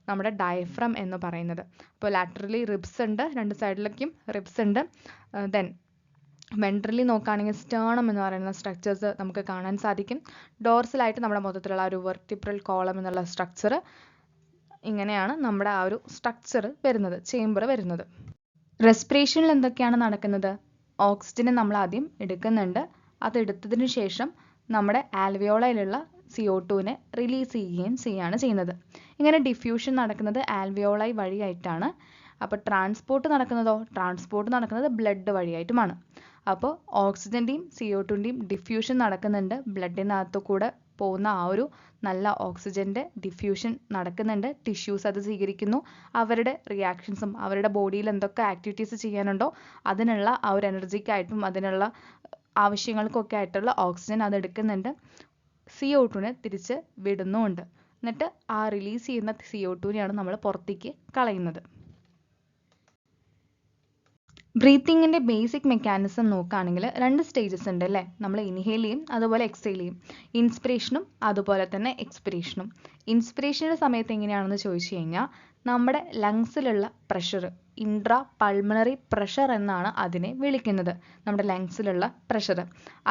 നമ്മുടെ ഡയഫ്രം എന്ന് പറയുന്നത്. അപ്പോൾ ലാറ്ററലി റിബ്സ് ഉണ്ട്, രണ്ട് സൈഡിലേക്കും റിബ്സ് ഉണ്ട്. ദെൻ വെൻട്രലി നോക്കുകയാണെങ്കിൽ സ്റ്റേണം എന്ന് പറയുന്ന സ്ട്രക്ചേഴ്സ് നമുക്ക് കാണാൻ സാധിക്കും. ഡോർസലായിട്ട് നമ്മുടെ മൊത്തത്തിലുള്ള ഒരു വെർട്ടിബ്രൽ കോളം എന്നുള്ള സ്ട്രക്ചർ, ഇങ്ങനെയാണ് നമ്മുടെ ആ ഒരു സ്ട്രക്ചർ വരുന്നത്, ചേംബർ വരുന്നത്. റെസ്പിറേഷനിൽ എന്തൊക്കെയാണ് നടക്കുന്നത്? ഓക്സിജനെ നമ്മൾ ആദ്യം എടുക്കുന്നുണ്ട്. അത് എടുത്തതിന് ശേഷം നമ്മുടെ ആൽവിയോളയിലുള്ള CO2നെ റിലീസ് ചെയ്യുകയാണ് ചെയ്യുന്നത്. ഇങ്ങനെ ഡിഫ്യൂഷൻ നടക്കുന്നത് ആൽവിയോളൈ വഴിയായിട്ടാണ്. അപ്പോൾ ട്രാൻസ്പോർട്ട് നടക്കുന്നത് ബ്ലഡ് വഴിയായിട്ടുമാണ്. അപ്പോൾ ഓക്സിജൻ്റെയും CO2ൻ്റെയും ഡിഫ്യൂഷൻ നടക്കുന്നുണ്ട്. ബ്ലഡിനകത്തു കൂടെ പോകുന്ന ആ ഒരു നല്ല ഓക്സിജൻ്റെ ഡിഫ്യൂഷൻ നടക്കുന്നുണ്ട്. ടിഷ്യൂസ് അത് സ്വീകരിക്കുന്നു. അവരുടെ റിയാക്ഷൻസും അവരുടെ ബോഡിയിൽ എന്തൊക്കെ ആക്ടിവിറ്റീസ് ചെയ്യാനുണ്ടോ അതിനുള്ള ആ ഒരു എനർജിക്കായിട്ടും അതിനുള്ള ആവശ്യങ്ങൾക്കൊക്കെ ആയിട്ടുള്ള ഓക്സിജൻ അത് എടുക്കുന്നുണ്ട്. CO2നെ തിരിച്ച് വിടുന്നുമുണ്ട്. എന്നിട്ട് ആ റിലീസ് ചെയ്യുന്ന CO2നെയാണ് നമ്മൾ പുറത്തേക്ക് കളയുന്നത്. ബ്രീത്തിങ്ങിൻ്റെ ബേസിക് മെക്കാനിസം നോക്കുകയാണെങ്കിൽ രണ്ട് സ്റ്റേജസ് ഉണ്ട് അല്ലേ? നമ്മൾ ഇൻഹെയിൽ ചെയ്യും, അതുപോലെ എക്സെയിൽ ചെയ്യും. ഇൻസ്പിറേഷനും അതുപോലെ തന്നെ എക്സ്പിറേഷനും. ഇൻസ്പിറേഷൻ്റെ സമയത്ത് എങ്ങനെയാണെന്ന് ചോദിച്ചു കഴിഞ്ഞാൽ നമ്മുടെ ലങ്സിലുള്ള പ്രഷർ, ഇൻട്രാ പൾമണറി പ്രഷർ എന്നാണ് അതിനെ വിളിക്കുന്നത്. നമ്മുടെ ലങ്സിലുള്ള പ്രഷർ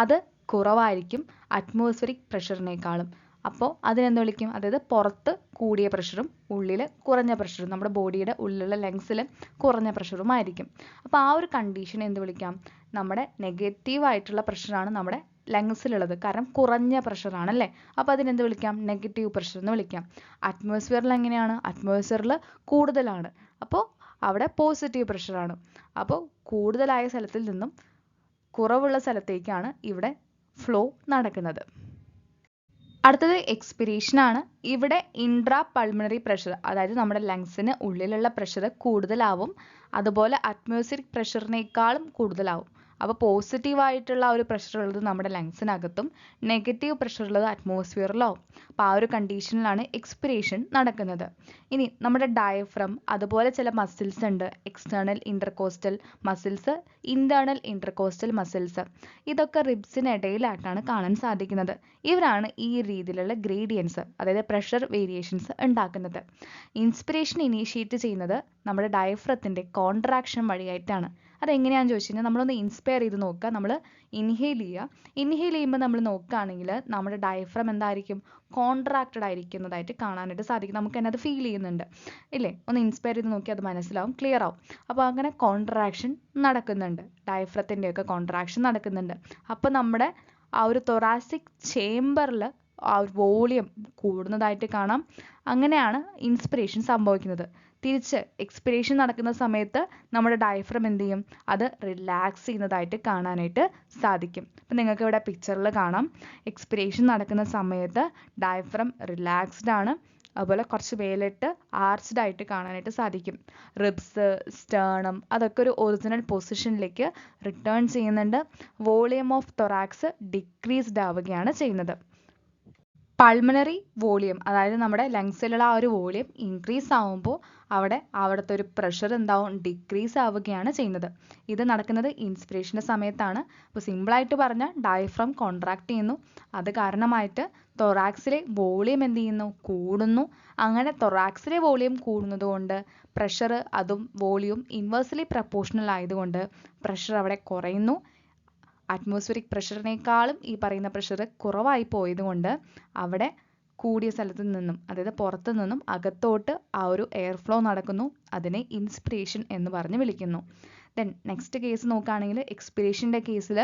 അത് കുറവായിരിക്കും അറ്റ്മോസ്ഫിയറിക് പ്രഷറിനേക്കാളും. അപ്പോൾ അതിനെന്ത് വിളിക്കും? അതായത് പുറത്ത് കൂടിയ പ്രഷറും ഉള്ളിൽ കുറഞ്ഞ പ്രഷറും, നമ്മുടെ ബോഡിയുടെ ഉള്ളിലുള്ള ലങ്സിൽ കുറഞ്ഞ പ്രഷറുമായിരിക്കും. അപ്പോൾ ആ ഒരു കണ്ടീഷൻ എന്ത് വിളിക്കാം? നമ്മുടെ നെഗറ്റീവ് ആയിട്ടുള്ള പ്രഷറാണ് നമ്മുടെ ലങ്സിലുള്ളത്, കാരണം കുറഞ്ഞ പ്രഷറാണല്ലേ. അപ്പോൾ അതിനെന്ത് വിളിക്കാം? നെഗറ്റീവ് പ്രഷർ എന്ന് വിളിക്കാം. അറ്റ്മോസ്ഫിയറിൽ എങ്ങനെയാണ്? അറ്റ്മോസ്ഫിയറിൽ കൂടുതലാണ്, അപ്പോൾ അവിടെ പോസിറ്റീവ് പ്രഷറാണ്. അപ്പോൾ കൂടുതലായ സ്ഥലത്തിൽ നിന്നും കുറവുള്ള സ്ഥലത്തേക്കാണ് ഇവിടെ ഫ്ലോ നടക്കുന്നത്. അടുത്തത് എക്സ്പിരേഷൻ ആണ്. ഇവിടെ ഇൻട്രാ പൾമണറി പ്രഷർ, അതായത് നമ്മുടെ ലങ്സിന് ഉള്ളിലുള്ള പ്രഷർ കൂടുതലാവും, അതുപോലെ അറ്റ്മോസ്ഫിയറിക് പ്രഷറിനേക്കാളും കൂടുതലാവും. അപ്പോൾ പോസിറ്റീവ് ആയിട്ടുള്ള ഒരു പ്രഷർ ഉള്ളത് നമ്മുടെ ലങ്സിനകത്തും നെഗറ്റീവ് പ്രഷർ ഉള്ളത് അറ്റ്മോസ്ഫിയറിലാവും. അപ്പോൾ ആ ഒരു കണ്ടീഷനിലാണ് എക്സ്പിരേഷൻ നടക്കുന്നത്. ഇനി നമ്മുടെ ഡയഫ്രം, അതുപോലെ ചില മസിൽസ് ഉണ്ട്, external intercostal muscles, internal intercostal muscles. ഇതൊക്കെ റിബ്സിനിടയിലായിട്ടാണ് കാണാൻ സാധിക്കുന്നത്. ഇവരാണ് ഈ രീതിയിലുള്ള ഗ്രേഡിയൻസ്, അതായത് പ്രഷർ വേരിയേഷൻസ് ഉണ്ടാക്കുന്നത്. ഇൻസ്പിരേഷൻ ഇനീഷ്യേറ്റ് ചെയ്യുന്നത് നമ്മുടെ ഡയഫ്രത്തിൻ്റെ കോൺട്രാക്ഷൻ വഴിയായിട്ടാണ്. അതെങ്ങനെയാണെന്ന് ചോദിച്ചു കഴിഞ്ഞാൽ നമ്മളൊന്ന് ഇൻസ്പയർ ചെയ്ത് നോക്കുക. നമ്മൾ ഇൻഹെയിൽ ചെയ്യുക. ഇൻഹെയിൽ ചെയ്യുമ്പോൾ നമ്മൾ നോക്കുകയാണെങ്കിൽ നമ്മുടെ ഡയഫ്രം എന്തായിരിക്കും? കോൺട്രാക്റ്റഡ് ആയിരിക്കുന്നതായിട്ട് കാണാനായിട്ട് സാധിക്കും. നമുക്ക് തന്നെ അത് ഫീൽ ചെയ്യുന്നുണ്ട് ഇല്ലേ? ഒന്ന് ഇൻസ്പയർ ചെയ്ത് നോക്കി, അത് മനസ്സിലാവും, ക്ലിയർ ആവും. അപ്പോൾ അങ്ങനെ കോൺട്രാക്ഷൻ നടക്കുന്നുണ്ട്, ഡയഫ്രത്തിൻ്റെയൊക്കെ കോൺട്രാക്ഷൻ നടക്കുന്നുണ്ട്. അപ്പോൾ നമ്മുടെ ആ ഒരു തൊറാസിക് ചേംബറിൽ ആ ഒരു വോളിയം കൂടുന്നതായിട്ട് കാണാം. അങ്ങനെയാണ് ഇൻസ്പിരേഷൻ സംഭവിക്കുന്നത്. തിരിച്ച് എക്സ്പിരേഷൻ നടക്കുന്ന സമയത്ത് നമ്മുടെ ഡയഫ്രം എന്ത് ചെയ്യും? അത് റിലാക്സ് ചെയ്യുന്നതായിട്ട് കാണാനായിട്ട് സാധിക്കും. അപ്പം നിങ്ങൾക്ക് ഇവിടെ പിക്ചറിൽ കാണാം, എക്സ്പിരേഷൻ നടക്കുന്ന സമയത്ത് ഡയഫ്രം റിലാക്സ്ഡ് ആണ്, അതുപോലെ കുറച്ച് മേലിട്ട് ആർച്ച്ഡ് ആയിട്ട് കാണാനായിട്ട് സാധിക്കും. റിബ്സ്, സ്റ്റേണം അതൊക്കെ ഒരു ഒറിജിനൽ പൊസിഷനിലേക്ക് റിട്ടേൺ ചെയ്യുന്നുണ്ട്. വോളിയം ഓഫ് തൊറാക്സ് ഡിക്രീസ്ഡ് ആവുകയാണ് ചെയ്യുന്നത്. പൾമണറി വോളിയം, അതായത് നമ്മുടെ ലങ്സിലുള്ള ആ ഒരു വോളിയം ഇൻക്രീസ് ആവുമ്പോൾ അവിടുത്തെ ഒരു പ്രഷർ എന്താവും? ഡിക്രീസ് ആവുകയാണ് ചെയ്യുന്നത്. ഇത് നടക്കുന്നത് ഇൻസ്പിരേഷൻ്റെ സമയത്താണ്. അപ്പോൾ സിമ്പിളായിട്ട് പറഞ്ഞാൽ ഡയഫ്രം കോൺട്രാക്ട് ചെയ്യുന്നു, അത് കാരണമായിട്ട് തൊറാക്സിലെ വോളിയം എന്ത് ചെയ്യുന്നു? കൂടുന്നു. അങ്ങനെ തൊറാക്സിലെ വോളിയം കൂടുന്നത് കൊണ്ട് പ്രഷർ, അതും വോളിയം ഇൻവേഴ്സ്ലി പ്രപ്പോർഷണൽ ആയതുകൊണ്ട് പ്രഷർ അവിടെ കുറയുന്നു. അറ്റ്മോസ്ഫിയറിക് പ്രഷറിനേക്കാളും ഈ പറയുന്ന പ്രഷർ കുറവായി പോയതുകൊണ്ട് അവിടെ കൂടിയ സ്ഥലത്ത് നിന്നും, അതായത് പുറത്തു നിന്നും അകത്തോട്ട് ആ ഒരു എയർ ഫ്ലോ നടക്കുന്നു. അതിനെ ഇൻസ്പിരേഷൻ എന്ന് പറഞ്ഞ് വിളിക്കുന്നു. ദെൻ നെക്സ്റ്റ് കേസ് നോക്കുകയാണെങ്കിൽ എക്സ്പിരേഷൻ്റെ കേസിൽ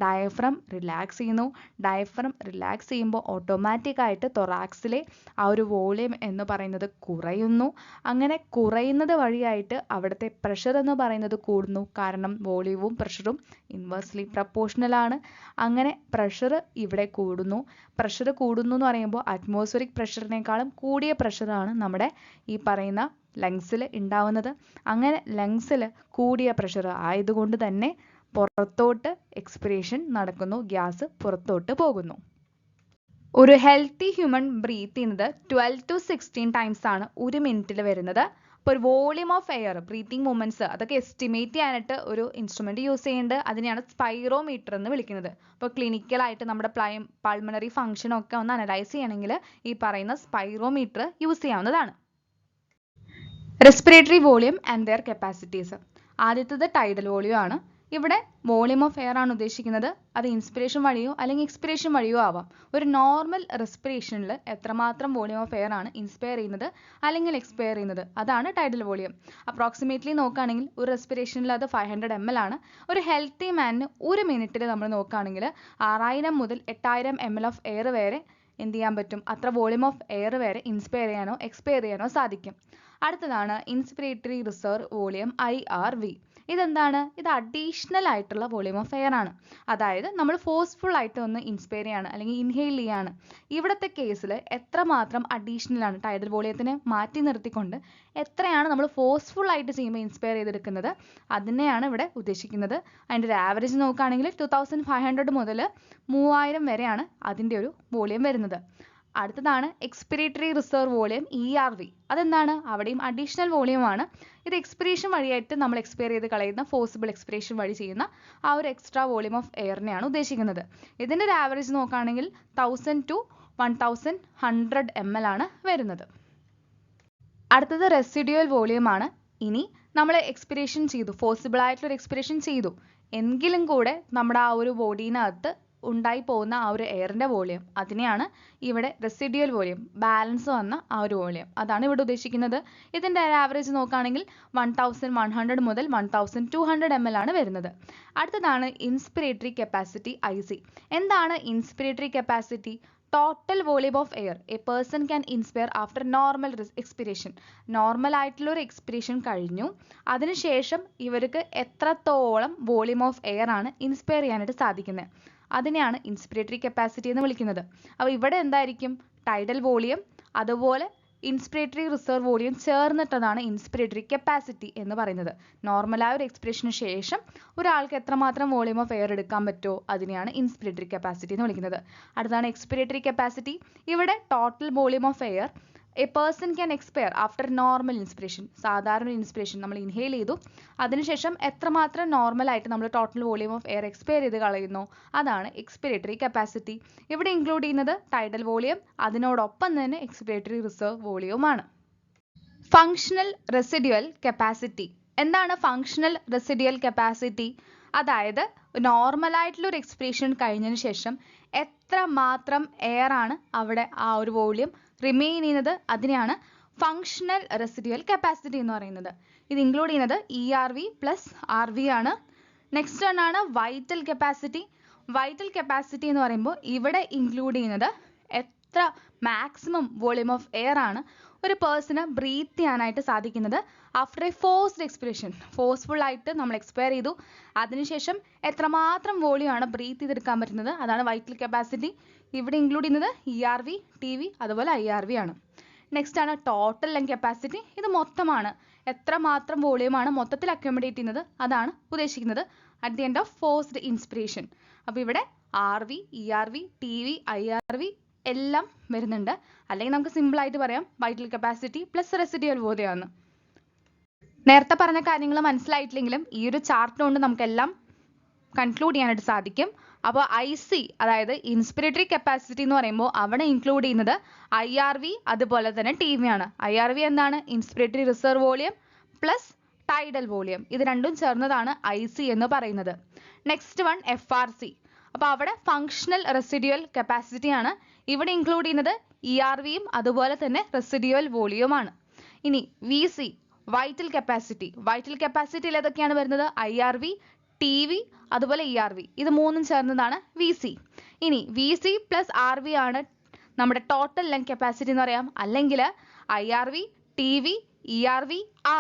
ഡയഫ്രം റിലാക്സ് ചെയ്യുന്നു. ഡയഫ്രം റിലാക്സ് ചെയ്യുമ്പോൾ ഓട്ടോമാറ്റിക്കായിട്ട് തൊറാക്സിലെ ആ ഒരു വോളിയം എന്ന് പറയുന്നത് കുറയുന്നു. അങ്ങനെ കുറയുന്നത് വഴിയായിട്ട് അവിടുത്തെ പ്രഷർ എന്ന് പറയുന്നത് കൂടുന്നു. കാരണം വോളിയവും പ്രഷറും ഇൻവേഴ്സ്ലി പ്രപ്പോർഷണൽ ആണ്. അങ്ങനെ പ്രഷർ ഇവിടെ കൂടുന്നു. പ്രഷർ കൂടുന്നു എന്ന് പറയുമ്പോൾ അറ്റ്മോസ്ഫിയറിക് പ്രഷറിനേക്കാളും കൂടിയ പ്രഷറാണ് നമ്മുടെ ഈ പറയുന്ന ലങ്സിൽ ഉണ്ടാവുന്നത്. അങ്ങനെ ലങ്സിൽ കൂടിയ പ്രഷർ ആയതുകൊണ്ട് തന്നെ പുറത്തോട്ട് എക്സ്പിരേഷൻ നടക്കുന്നു, ഗ്യാസ് പുറത്തോട്ട് പോകുന്നു. ഒരു ഹെൽത്തി ഹ്യൂമൻ ബ്രീത്ത് ചെയ്യുന്നത് 12 to 16 ടൈംസ് ആണ് ഒരു മിനിറ്റിൽ വരുന്നത്. അപ്പോൾ ഒരു volume of air, breathing movements അതൊക്കെ എസ്റ്റിമേറ്റ് ചെയ്യാനായിട്ട് ഒരു ഇൻസ്ട്രുമെന്റ് യൂസ് ചെയ്യുന്നുണ്ട്. അതിനെയാണ് സ്പൈറോമീറ്റർ എന്ന് വിളിക്കുന്നത്. അപ്പോൾ ക്ലിനിക്കലായിട്ട് നമ്മുടെ പൾമണറി ഫംഗ്ഷൻ ഒക്കെ ഒന്ന് അനലൈസ് ചെയ്യണമെങ്കിൽ ഈ പറയുന്ന സ്പൈറോമീറ്റർ യൂസ് ചെയ്യാവുന്നതാണ്. Respiratory volume and their capacities. ആദ്യത്തേത് ടൈഡൽ വോളിയം ആണ്. ഇവിടെ വോളിയം ഓഫ് എയർ ആണ് ഉദ്ദേശിക്കുന്നത്. അത് ഇൻസ്പിരേഷൻ വഴിയോ അല്ലെങ്കിൽ എക്സ്പിരേഷൻ വഴിയോ ആവാം. ഒരു നോർമൽ റെസ്പിറേഷനിൽ എത്രമാത്രം വോളിയം ഓഫ് എയർ ആണ് ഇൻസ്പയർ ചെയ്യുന്നത് അല്ലെങ്കിൽ എക്സ്പയർ ചെയ്യുന്നത്, അതാണ് ടൈഡൽ വോളിയം. അപ്രോക്സിമേറ്റ്ലി നോക്കുകയാണെങ്കിൽ ഒരു റെസ്പിറേഷനിൽ അത് 500 ml ആണ്. ഒരു ഹെൽത്തി മാനിന് ഒരു മിനിറ്റിൽ നമ്മൾ നോക്കുകയാണെങ്കിൽ 6000 മുതൽ 8000 ml ഓഫ് എയർ വരെ എന്ത് ചെയ്യാൻ പറ്റും, അത്ര വോളിയം ഓഫ് എയർ വരെ ഇൻസ്പയർ ചെയ്യാനോ എക്സ്പയർ ചെയ്യാനോ സാധിക്കും. അടുത്തതാണ് ഇൻസ്പിരേറ്ററി റിസർവ് വോളിയം IRV. ഇതെന്താണ്? ഇത് അഡീഷണൽ ആയിട്ടുള്ള വോളിയം ഓഫ് എയർ ആണ്. അതായത് നമ്മൾ ഫോഴ്സ്ഫുൾ ആയിട്ട് ഒന്ന് ഇൻസ്പയർ ചെയ്യാണ് അല്ലെങ്കിൽ ഇൻഹെയിൽ ചെയ്യാണ്. ഇവിടുത്തെ കേസിൽ എത്രമാത്രം അഡീഷണൽ ആണ്, ടൈഡൽ വോളിയത്തിനെ മാറ്റി നിർത്തിക്കൊണ്ട് എത്രയാണ് നമ്മൾ ഫോഴ്സ്ഫുൾ ആയിട്ട് ചെയ്യുമ്പോൾ ഇൻസ്പയർ ചെയ്തെടുക്കുന്നത്, അതിനെയാണ് ഇവിടെ ഉദ്ദേശിക്കുന്നത്. അതിൻ്റെ ഒരു ആവറേജ് നോക്കുകയാണെങ്കിൽ 2500 മുതൽ 3000 വരെയാണ് അതിൻ്റെ ഒരു വോളിയം വരുന്നത്. അടുത്തതാണ് എക്സ്പിരേറ്ററി റിസർവ് വോളിയം ERV. അതെന്താണ്? അവിടെയും അഡീഷണൽ വോളിയം ആണ്. ഇത് എക്സ്പിരേഷൻ വഴിയായിട്ട് നമ്മൾ എക്സ്പയർ ചെയ്ത് കളയുന്ന ഫോഴ്സിബിൾ എക്സ്പിരേഷൻ വഴി ചെയ്യുന്ന ആ ഒരു എക്സ്ട്രാ വോളിയം ഓഫ് എയറിനെയാണ് ഉദ്ദേശിക്കുന്നത്. ഇതിൻ്റെ ഒരു ആവറേജ് നോക്കുകയാണെങ്കിൽ 1000 to 1100 ml ആണ് വരുന്നത്. അടുത്തത് റെസിഡ്യുവൽ വോളിയം ആണ്. ഇനി നമ്മൾ എക്സ്പിരേഷൻ ചെയ്തു, ഫോഴ്സിബിൾ ആയിട്ടുള്ള ഒരു എക്സ്പിരേഷൻ ചെയ്തു എങ്കിലും കൂടെ നമ്മുടെ ആ ഒരു ബോഡീനകത്ത് ഉണ്ടായി പോകുന്ന ആ ഒരു എയറിൻ്റെ വോളിയം, അതിനെയാണ് ഇവിടെ റെസിഡ്യുവൽ വോളിയം, ബാലൻസ് വന്ന ആ ഒരു വോളിയം, അതാണ് ഇവിടെ ഉദ്ദേശിക്കുന്നത്. ഇതിൻ്റെ ആവറേജ് നോക്കുകയാണെങ്കിൽ 1100 മുതൽ 1200 ml ആണ് വരുന്നത്. അടുത്തതാണ് ഇൻസ്പിരേറ്ററി കപ്പാസിറ്റി IC. എന്താണ് inspiratory capacity? Total volume of air a person can inspire after normal expiration. Normal ആയിട്ടുള്ള ഒരു എക്സ്പിരേഷൻ കഴിഞ്ഞു, അതിനുശേഷം ഇവർക്ക് എത്രത്തോളം വോളിയം ഓഫ് എയർ ആണ് ഇൻസ്പയർ ചെയ്യാനായിട്ട് സാധിക്കുന്നത്, അതിനെയാണ് ഇൻസ്പിരേറ്ററി കപ്പാസിറ്റി എന്ന് വിളിക്കുന്നത്. അപ്പോൾ ഇവിടെ എന്തായിരിക്കും? ടൈഡൽ വോളിയം അതുപോലെ ഇൻസ്പിരേറ്ററി റിസർവ് വോളിയം ചേർന്നിട്ടതാണ് ഇൻസ്പിരേറ്ററി കപ്പാസിറ്റി എന്ന് പറയുന്നത്. നോർമലായ ഒരു എക്സ്പിരേഷന് ശേഷം ഒരാൾക്ക് എത്രമാത്രം വോളിയം ഓഫ് എയർ എടുക്കാൻ പറ്റുമോ അതിനെയാണ് ഇൻസ്പിരേറ്ററി കപ്പാസിറ്റി എന്ന് വിളിക്കുന്നത്. അടുത്താണ് എക്സ്പിരേറ്ററി കപ്പാസിറ്റി. ഇവിടെ total volume of air a person can expire after normal inspiration. സാധാരണ ഇൻസ്പിരേഷൻ നമ്മൾ ഇൻഹെയിൽ ചെയ്തു, അതിനുശേഷം എത്രമാത്രം നോർമലായിട്ട് നമ്മൾ total volume of air expire ചെയ്ത് കളയുന്നു, അതാണ് എക്സ്പിരേറ്ററി കപ്പാസിറ്റി. ഇവിടെ ഇൻക്ലൂഡ് ചെയ്യുന്നത് ടൈഡൽ വോളിയം, അതിനോടൊപ്പം തന്നെ എക്സ്പിരേറ്ററി റിസർവ് വോളിയവുമാണ്. Functional residual capacity. എന്താണ് ഫങ്ഷണൽ റെസിഡ്യുവൽ കപ്പാസിറ്റി? അതായത് നോർമലായിട്ടുള്ള ഒരു എക്സ്പിരേഷൻ കഴിഞ്ഞതിന് ശേഷം എത്രമാത്രം എയർ ആണ് അവിടെ ആ ഒരു വോളിയം റിമെയിൻ ചെയ്യുന്നത്, അതിനെയാണ് ഫങ്ഷണൽ റെസിഡ്യുവൽ കപ്പാസിറ്റി എന്ന് പറയുന്നത്. ഇത് ഇൻക്ലൂഡ് ചെയ്യുന്നത് ERV പ്ലസ് RV ആണ്. നെക്സ്റ്റ് വൺ ആണ് വൈറ്റൽ കപ്പാസിറ്റി. വൈറ്റൽ കപ്പാസിറ്റി എന്ന് പറയുമ്പോൾ ഇവിടെ ഇൻക്ലൂഡ് ചെയ്യുന്നത് എത്ര മാക്സിമം വോളിയം ഓഫ് എയർ ആണ് ഒരു പേഴ്സണ് ബ്രീത്ത് ചെയ്യാനായിട്ട് സാധിക്കുന്നത് after A forced expiration. Forceful ആയിട്ട് നമ്മൾ എക്സ്പയർ ചെയ്തു, അതിനുശേഷം എത്രമാത്രം വോളിയം ആണ് ബ്രീത്ത് ചെയ്തെടുക്കാൻ പറ്റുന്നത്, അതാണ് വൈറ്റൽ കപ്പാസിറ്റി. ഇവിടെ ഇൻക്ലൂഡ് ചെയ്യുന്നത് ERV, TV അതുപോലെ IRV ആണ്. നെക്സ്റ്റ് ആണ് ടോട്ടൽ ലങ് കപ്പാസിറ്റി. ഇത് മൊത്തമാണ്, എത്രമാത്രം വോളിയമാണ് മൊത്തത്തിൽ അക്യുമുലേറ്റ് ചെയ്യുന്നത്, അതാണ് ഉദ്ദേശിക്കുന്നത് at the end of forced inspiration. അപ്പോൾ ഇവിടെ RV, ERV, TV, IRV എല്ലാം വരുന്നുണ്ട്. അല്ലെങ്കിൽ നമുക്ക് സിമ്പിൾ ആയിട്ട് പറയാം വൈറ്റൽ കപ്പാസിറ്റി പ്ലസ് റെസിഡ്യുവൽ വോളിയമാണ്. നേരത്തെ പറഞ്ഞ കാര്യങ്ങൾ മനസ്സിലായിട്ടില്ലെങ്കിലും ഈ ഒരു ചാർട്ട് കൊണ്ട് നമുക്കെല്ലാം കൺക്ലൂഡ് ചെയ്യാനായിട്ട് സാധിക്കും. അപ്പോൾ IC അതായത് ഇൻസ്പിരേറ്ററി കപ്പാസിറ്റി എന്ന് പറയുമ്പോൾ അവിടെ ഇൻക്ലൂഡ് ചെയ്യുന്നത് IRV അതുപോലെ തന്നെ TV ആണ്. IRV എന്താണ്? Inspiratory reserve volume plus tidal volume, ഇത് രണ്ടും ചേർന്നതാണ് IC എന്ന് പറയുന്നത്. Next one FRC. അപ്പോൾ അവിടെ ഫങ്ഷണൽ റെസിഡ്യുവൽ കപ്പാസിറ്റി ആണ്. ഇവിടെ ഇൻക്ലൂഡ് ചെയ്യുന്നത് ERVയും അതുപോലെ തന്നെ റെസിഡ്യുവൽ വോളിയവുമാണ്. ഇനി VC വൈറ്റൽ കപ്പാസിറ്റിയിൽ ഏതൊക്കെയാണ് വരുന്നത്? IRV, TV, അതുപോലെ ERV. ഇത് മൂന്നും ചേർന്നതാണ് VC. ഇനി VC പ്ലസ് RV ആണ് നമ്മുടെ ടോട്ടൽ ലങ് കപ്പാസിറ്റി എന്ന് പറയാം. അല്ലെങ്കിൽ IRV, TV, ERV,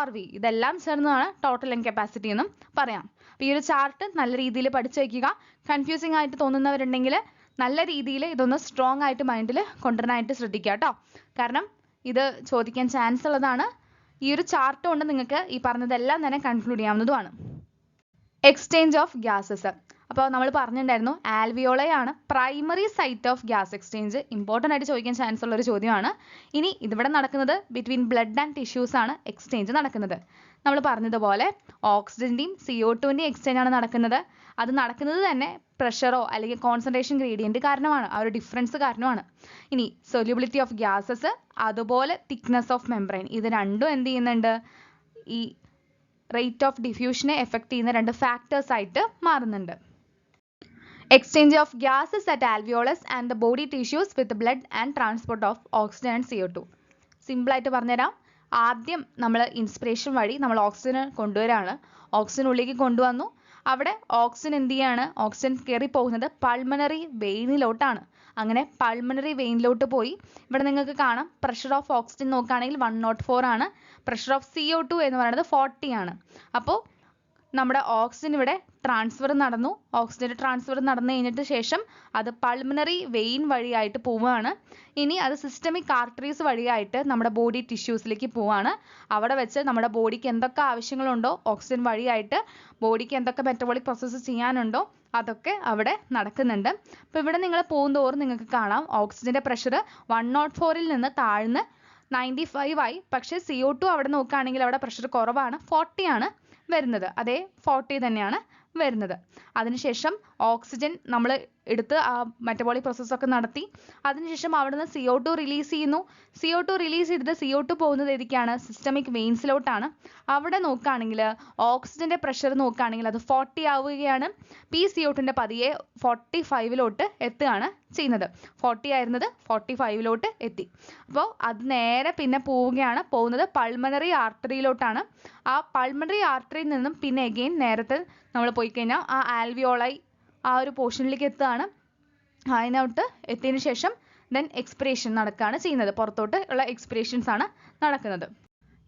RV ഇതെല്ലാം ചേർന്നതാണ് ടോട്ടൽ ലങ് കപ്പാസിറ്റി എന്നും പറയാം. അപ്പോൾ ഈ ഒരു ചാർട്ട് നല്ല രീതിയിൽ പഠിച്ചു വയ്ക്കുക. കൺഫ്യൂസിംഗ് ആയിട്ട് തോന്നുന്നവരുണ്ടെങ്കിൽ നല്ല രീതിയിൽ ഇതൊന്ന് സ്ട്രോങ് ആയിട്ട് മൈൻഡിൽ കൊണ്ടുവരാനായിട്ട് ശ്രദ്ധിക്കുക കേട്ടോ. കാരണം ഇത് ചോദിക്കാൻ ചാൻസ് ഉള്ളതാണ്. ഈ ഒരു ചാർട്ട് കൊണ്ട് നിങ്ങൾക്ക് ഈ പറഞ്ഞതെല്ലാം തന്നെ കൺക്ലൂഡ് ചെയ്യാവുന്നതുമാണ്. Exchange of gases. അപ്പോൾ നമ്മൾ പറഞ്ഞിട്ടുണ്ടായിരുന്നു ആൽവിയോളയാണ് primary site of gas exchange. Important ആയിട്ട് ചോദിക്കാൻ ചാൻസ് ഉള്ള ഒരു ചോദ്യമാണ്. ഇനി ഇതിവിടെ നടക്കുന്നത് ബിറ്റ്വീൻ ബ്ലഡ് ആൻഡ് ടിഷ്യൂസ് ആണ് എക്സ്ചേഞ്ച് നടക്കുന്നത്. നമ്മൾ പറഞ്ഞതുപോലെ ഓക്സിജൻ്റെയും CO2ൻ്റെയും എക്സ്ചേഞ്ച് ആണ് നടക്കുന്നത്. അത് നടക്കുന്നത് തന്നെ പ്രഷറോ അല്ലെങ്കിൽ കോൺസെൻട്രേഷൻ ഗ്രേഡിയൻറ്റ് കാരണമാണ്. ആ ഒരു ഡിഫറൻസ് കാരണമാണ്. ഇനി സൊല്യൂബിലിറ്റി ഓഫ് ഗ്യാസസ് അതുപോലെ തിക്നെസ് ഓഫ് മെംബ്രെയിൻ ഇത് രണ്ടും എന്ത് ചെയ്യുന്നുണ്ട്? ഈ റേറ്റ് ഓഫ് ഡിഫ്യൂഷനെ എഫക്ട് ചെയ്യുന്ന രണ്ട് ഫാക്ടേഴ്സ് ആയിട്ട് മാറുന്നുണ്ട്. Exchange of gases at alveolus and the body tissues with blood and transport of oxygen and CO2. സിമ്പിളായിട്ട് പറഞ്ഞുതരാം. ആദ്യം നമ്മൾ ഇൻസ്പിറേഷൻ വഴി നമ്മൾ ഓക്സിജൻ കൊണ്ടുവരാണ്. ഓക്സിജൻ ഉള്ളിലേക്ക് കൊണ്ടുവന്നു. അവിടെ ഓക്സിജൻ എന്ത് ചെയ്യാണ്? ഓക്സിജൻ കയറി പോകുന്നത് പൾമണറി വെയിനിലോട്ടാണ്. അങ്ങനെ പൾമണറി വെയിനിലോട്ട് പോയി. ഇവിടെ നിങ്ങൾക്ക് കാണാം പ്രഷർ ഓഫ് ഓക്സിജൻ നോക്കുകയാണെങ്കിൽ 104 ആണ്. പ്രഷർ ഓഫ് CO2 എന്ന് പറയുന്നത് 40 ആണ്. അപ്പോൾ നമ്മുടെ ഓക്സിജൻ ഇവിടെ ട്രാൻസ്ഫർ നടന്നു. ഓക്സിജൻ്റെ ട്രാൻസ്ഫർ നടന്നു കഴിഞ്ഞിട്ട് ശേഷം അത് പൾമണറി വെയിൻ വഴിയായിട്ട് പോവുകയാണ്. ഇനി അത് സിസ്റ്റമിക് ആർട്ടറീസ് വഴിയായിട്ട് നമ്മുടെ ബോഡി ടിഷ്യൂസിലേക്ക് പോവുകയാണ്. അവിടെ വെച്ച് നമ്മുടെ ബോഡിക്ക് എന്തൊക്കെ ആവശ്യങ്ങളുണ്ടോ ഓക്സിജൻ വഴിയായിട്ട് ബോഡിക്ക് എന്തൊക്കെ മെറ്റബോളിക് പ്രോസസ്സ് ചെയ്യാനുണ്ടോ അതൊക്കെ അവിടെ നടക്കുന്നുണ്ട്. അപ്പോൾ ഇവിടെ നിങ്ങൾ പോകുന്തോറും നിങ്ങൾക്ക് കാണാം ഓക്സിജൻ്റെ പ്രഷർ 104ൽ നിന്ന് താഴ്ന്ന് 95 ആയി. പക്ഷേ CO2 അവിടെ നോക്കുകയാണെങ്കിൽ അവിടെ പ്രഷർ കുറവാണ്, 40 ആണ് വരുന്നത്. അതേ 40 തന്നെയാണ് വരുന്നത്. അതിനുശേഷം ഓക്സിജൻ നമ്മൾ എടുത്ത് ആ മെറ്റബോളിക് പ്രോസസ്സൊക്കെ നടത്തി. അതിനുശേഷം അവിടെ നിന്ന് CO2 റിലീസ് ചെയ്യുന്നു. CO2 റിലീസ് ചെയ്തിട്ട് CO2 പോകുന്നത് ഏതൊക്കെയാണ്? സിസ്റ്റമിക് വെയിൻസിലോട്ടാണ്. അവിടെ നോക്കുകയാണെങ്കിൽ ഓക്സിജൻ്റെ പ്രഷർ നോക്കുകയാണെങ്കിൽ അത് 40 ആവുകയാണ്. CO2ൻ്റെ പതിയെ 45ലോട്ട് എത്തുകയാണ് ചെയ്യുന്നത്. 40 ആയിരുന്നത് 45ലോട്ട് എത്തി. അപ്പോൾ അത് നേരെ പിന്നെ പോകുന്നത് പൾമണറി ആർട്ടറിയിലോട്ടാണ്. ആ പൾമണറി ആർട്ടറിയിൽ നിന്നും പിന്നെ എഗെയിൻ നേരത്തെ നമ്മൾ പോയി കഴിഞ്ഞാൽ ആ ആൽവിയോളായി ആ ഒരു പോർഷനിലേക്ക് എത്തുകയാണ്. അതിനോട്ട് എത്തിയതിനു ശേഷം ദെൻ എക്സ്പിറേഷൻ നടക്കുകയാണ് ചെയ്യുന്നത്. പുറത്തോട്ട് ഉള്ള എക്സ്പിറേഷൻസ് ആണ് നടക്കുന്നത്.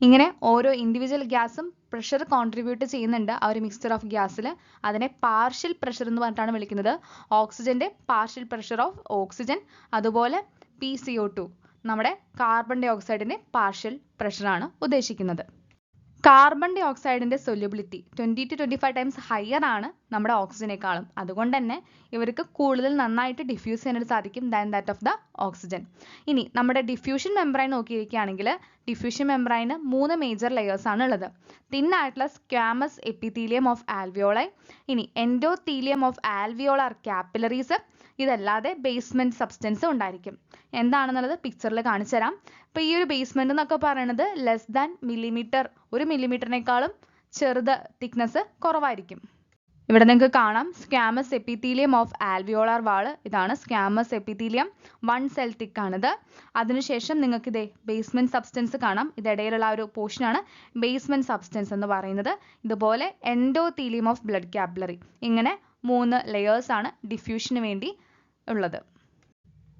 ഇങ്ങനെ ഓരോ ഇൻഡിവിജ്വൽ ഗ്യാസും പ്രഷർ കോൺട്രിബ്യൂട്ട് ചെയ്യുന്നുണ്ട് ആ ഒരു മിക്സ്ചർ ഓഫ് ഗ്യാസിൽ. അതിനെ പാർഷ്യൽ പ്രഷർ എന്ന് പറഞ്ഞിട്ടാണ് വിളിക്കുന്നത്. ഓക്സിജൻ്റെ പാർഷ്യൽ പ്രഷർ ഓഫ് ഓക്സിജൻ, അതുപോലെ PCO2 നമ്മുടെ കാർബൺ ഡൈ ഓക്സൈഡിൻ്റെ പാർഷ്യൽ പ്രഷറാണ് ഉദ്ദേശിക്കുന്നത്. കാർബൺ ഡൈ ഓക്സൈഡിൻ്റെ സൊല്യൂബിലിറ്റി 20 to 25 ടൈംസ് ഹയർ ആണ് നമ്മുടെ ഓക്സിജനേക്കാളും. അതുകൊണ്ട് തന്നെ ഇവർക്ക് കൂടുതൽ നന്നായിട്ട് ഡിഫ്യൂസ് ചെയ്യാനായിട്ട് സാധിക്കും than that of the oxygen. ഇനി നമ്മുടെ ഡിഫ്യൂഷൻ മെംബ്രെയിൻ നോക്കിയിരിക്കുകയാണെങ്കിൽ ഡിഫ്യൂഷൻ മെംബ്രെയിന് 3 മേജർ ലെയേഴ്സ് ആണ് ഉള്ളത്. തിൻ ആയിട്ടുള്ള സ്ക്വാമസ് എപ്പിത്തീലിയം ഓഫ് ആൽവിയോളൈ, ഇനി എൻഡോത്തീലിയം ഓഫ് ആൽവിയോളാർ കാപ്പിലറീസ്, ഇതല്ലാതെ ബേസ്മെന്റ് സബ്സ്റ്റൻസ് ഉണ്ടായിരിക്കും. എന്താണെന്നുള്ളത് പിക്ചറിൽ കാണിച്ചു തരാം. അപ്പോൾ ഈ ഒരു ബേസ്മെന്റ് എന്നൊക്കെ പറയുന്നത് ലെസ് ദാൻ മില്ലിമീറ്റർ, 1 മില്ലിമീറ്ററിനേക്കാളും ചെറുത് തിക്നെസ് കുറവായിരിക്കും. ഇവിടെ നിങ്ങൾക്ക് കാണാം സ്ക്വാമസ് എപ്പിത്തീലിയം ഓഫ് ആൽവിയോളാർ വാൾ. ഇതാണ് സ്ക്വാമസ് എപ്പിത്തീലിയം, 1 സെൽ തിക്ക് ആണിത്. അതിനുശേഷം നിങ്ങൾക്ക് ഇതേ ബേസ്മെന്റ് സബ്സ്റ്റൻസ് കാണാം. ഇതിടയിലുള്ള ഒരു പോർഷനാണ് ബേസ്മെന്റ് സബ്സ്റ്റൻസ് എന്ന് പറയുന്നത്. ഇതുപോലെ എൻഡോത്തീലിയം ഓഫ് ബ്ലഡ് കാപ്പിലറി. ഇങ്ങനെ 3 ലെയേഴ്സ് ആണ് ഡിഫ്യൂഷന് വേണ്ടി ഉള്ളത്.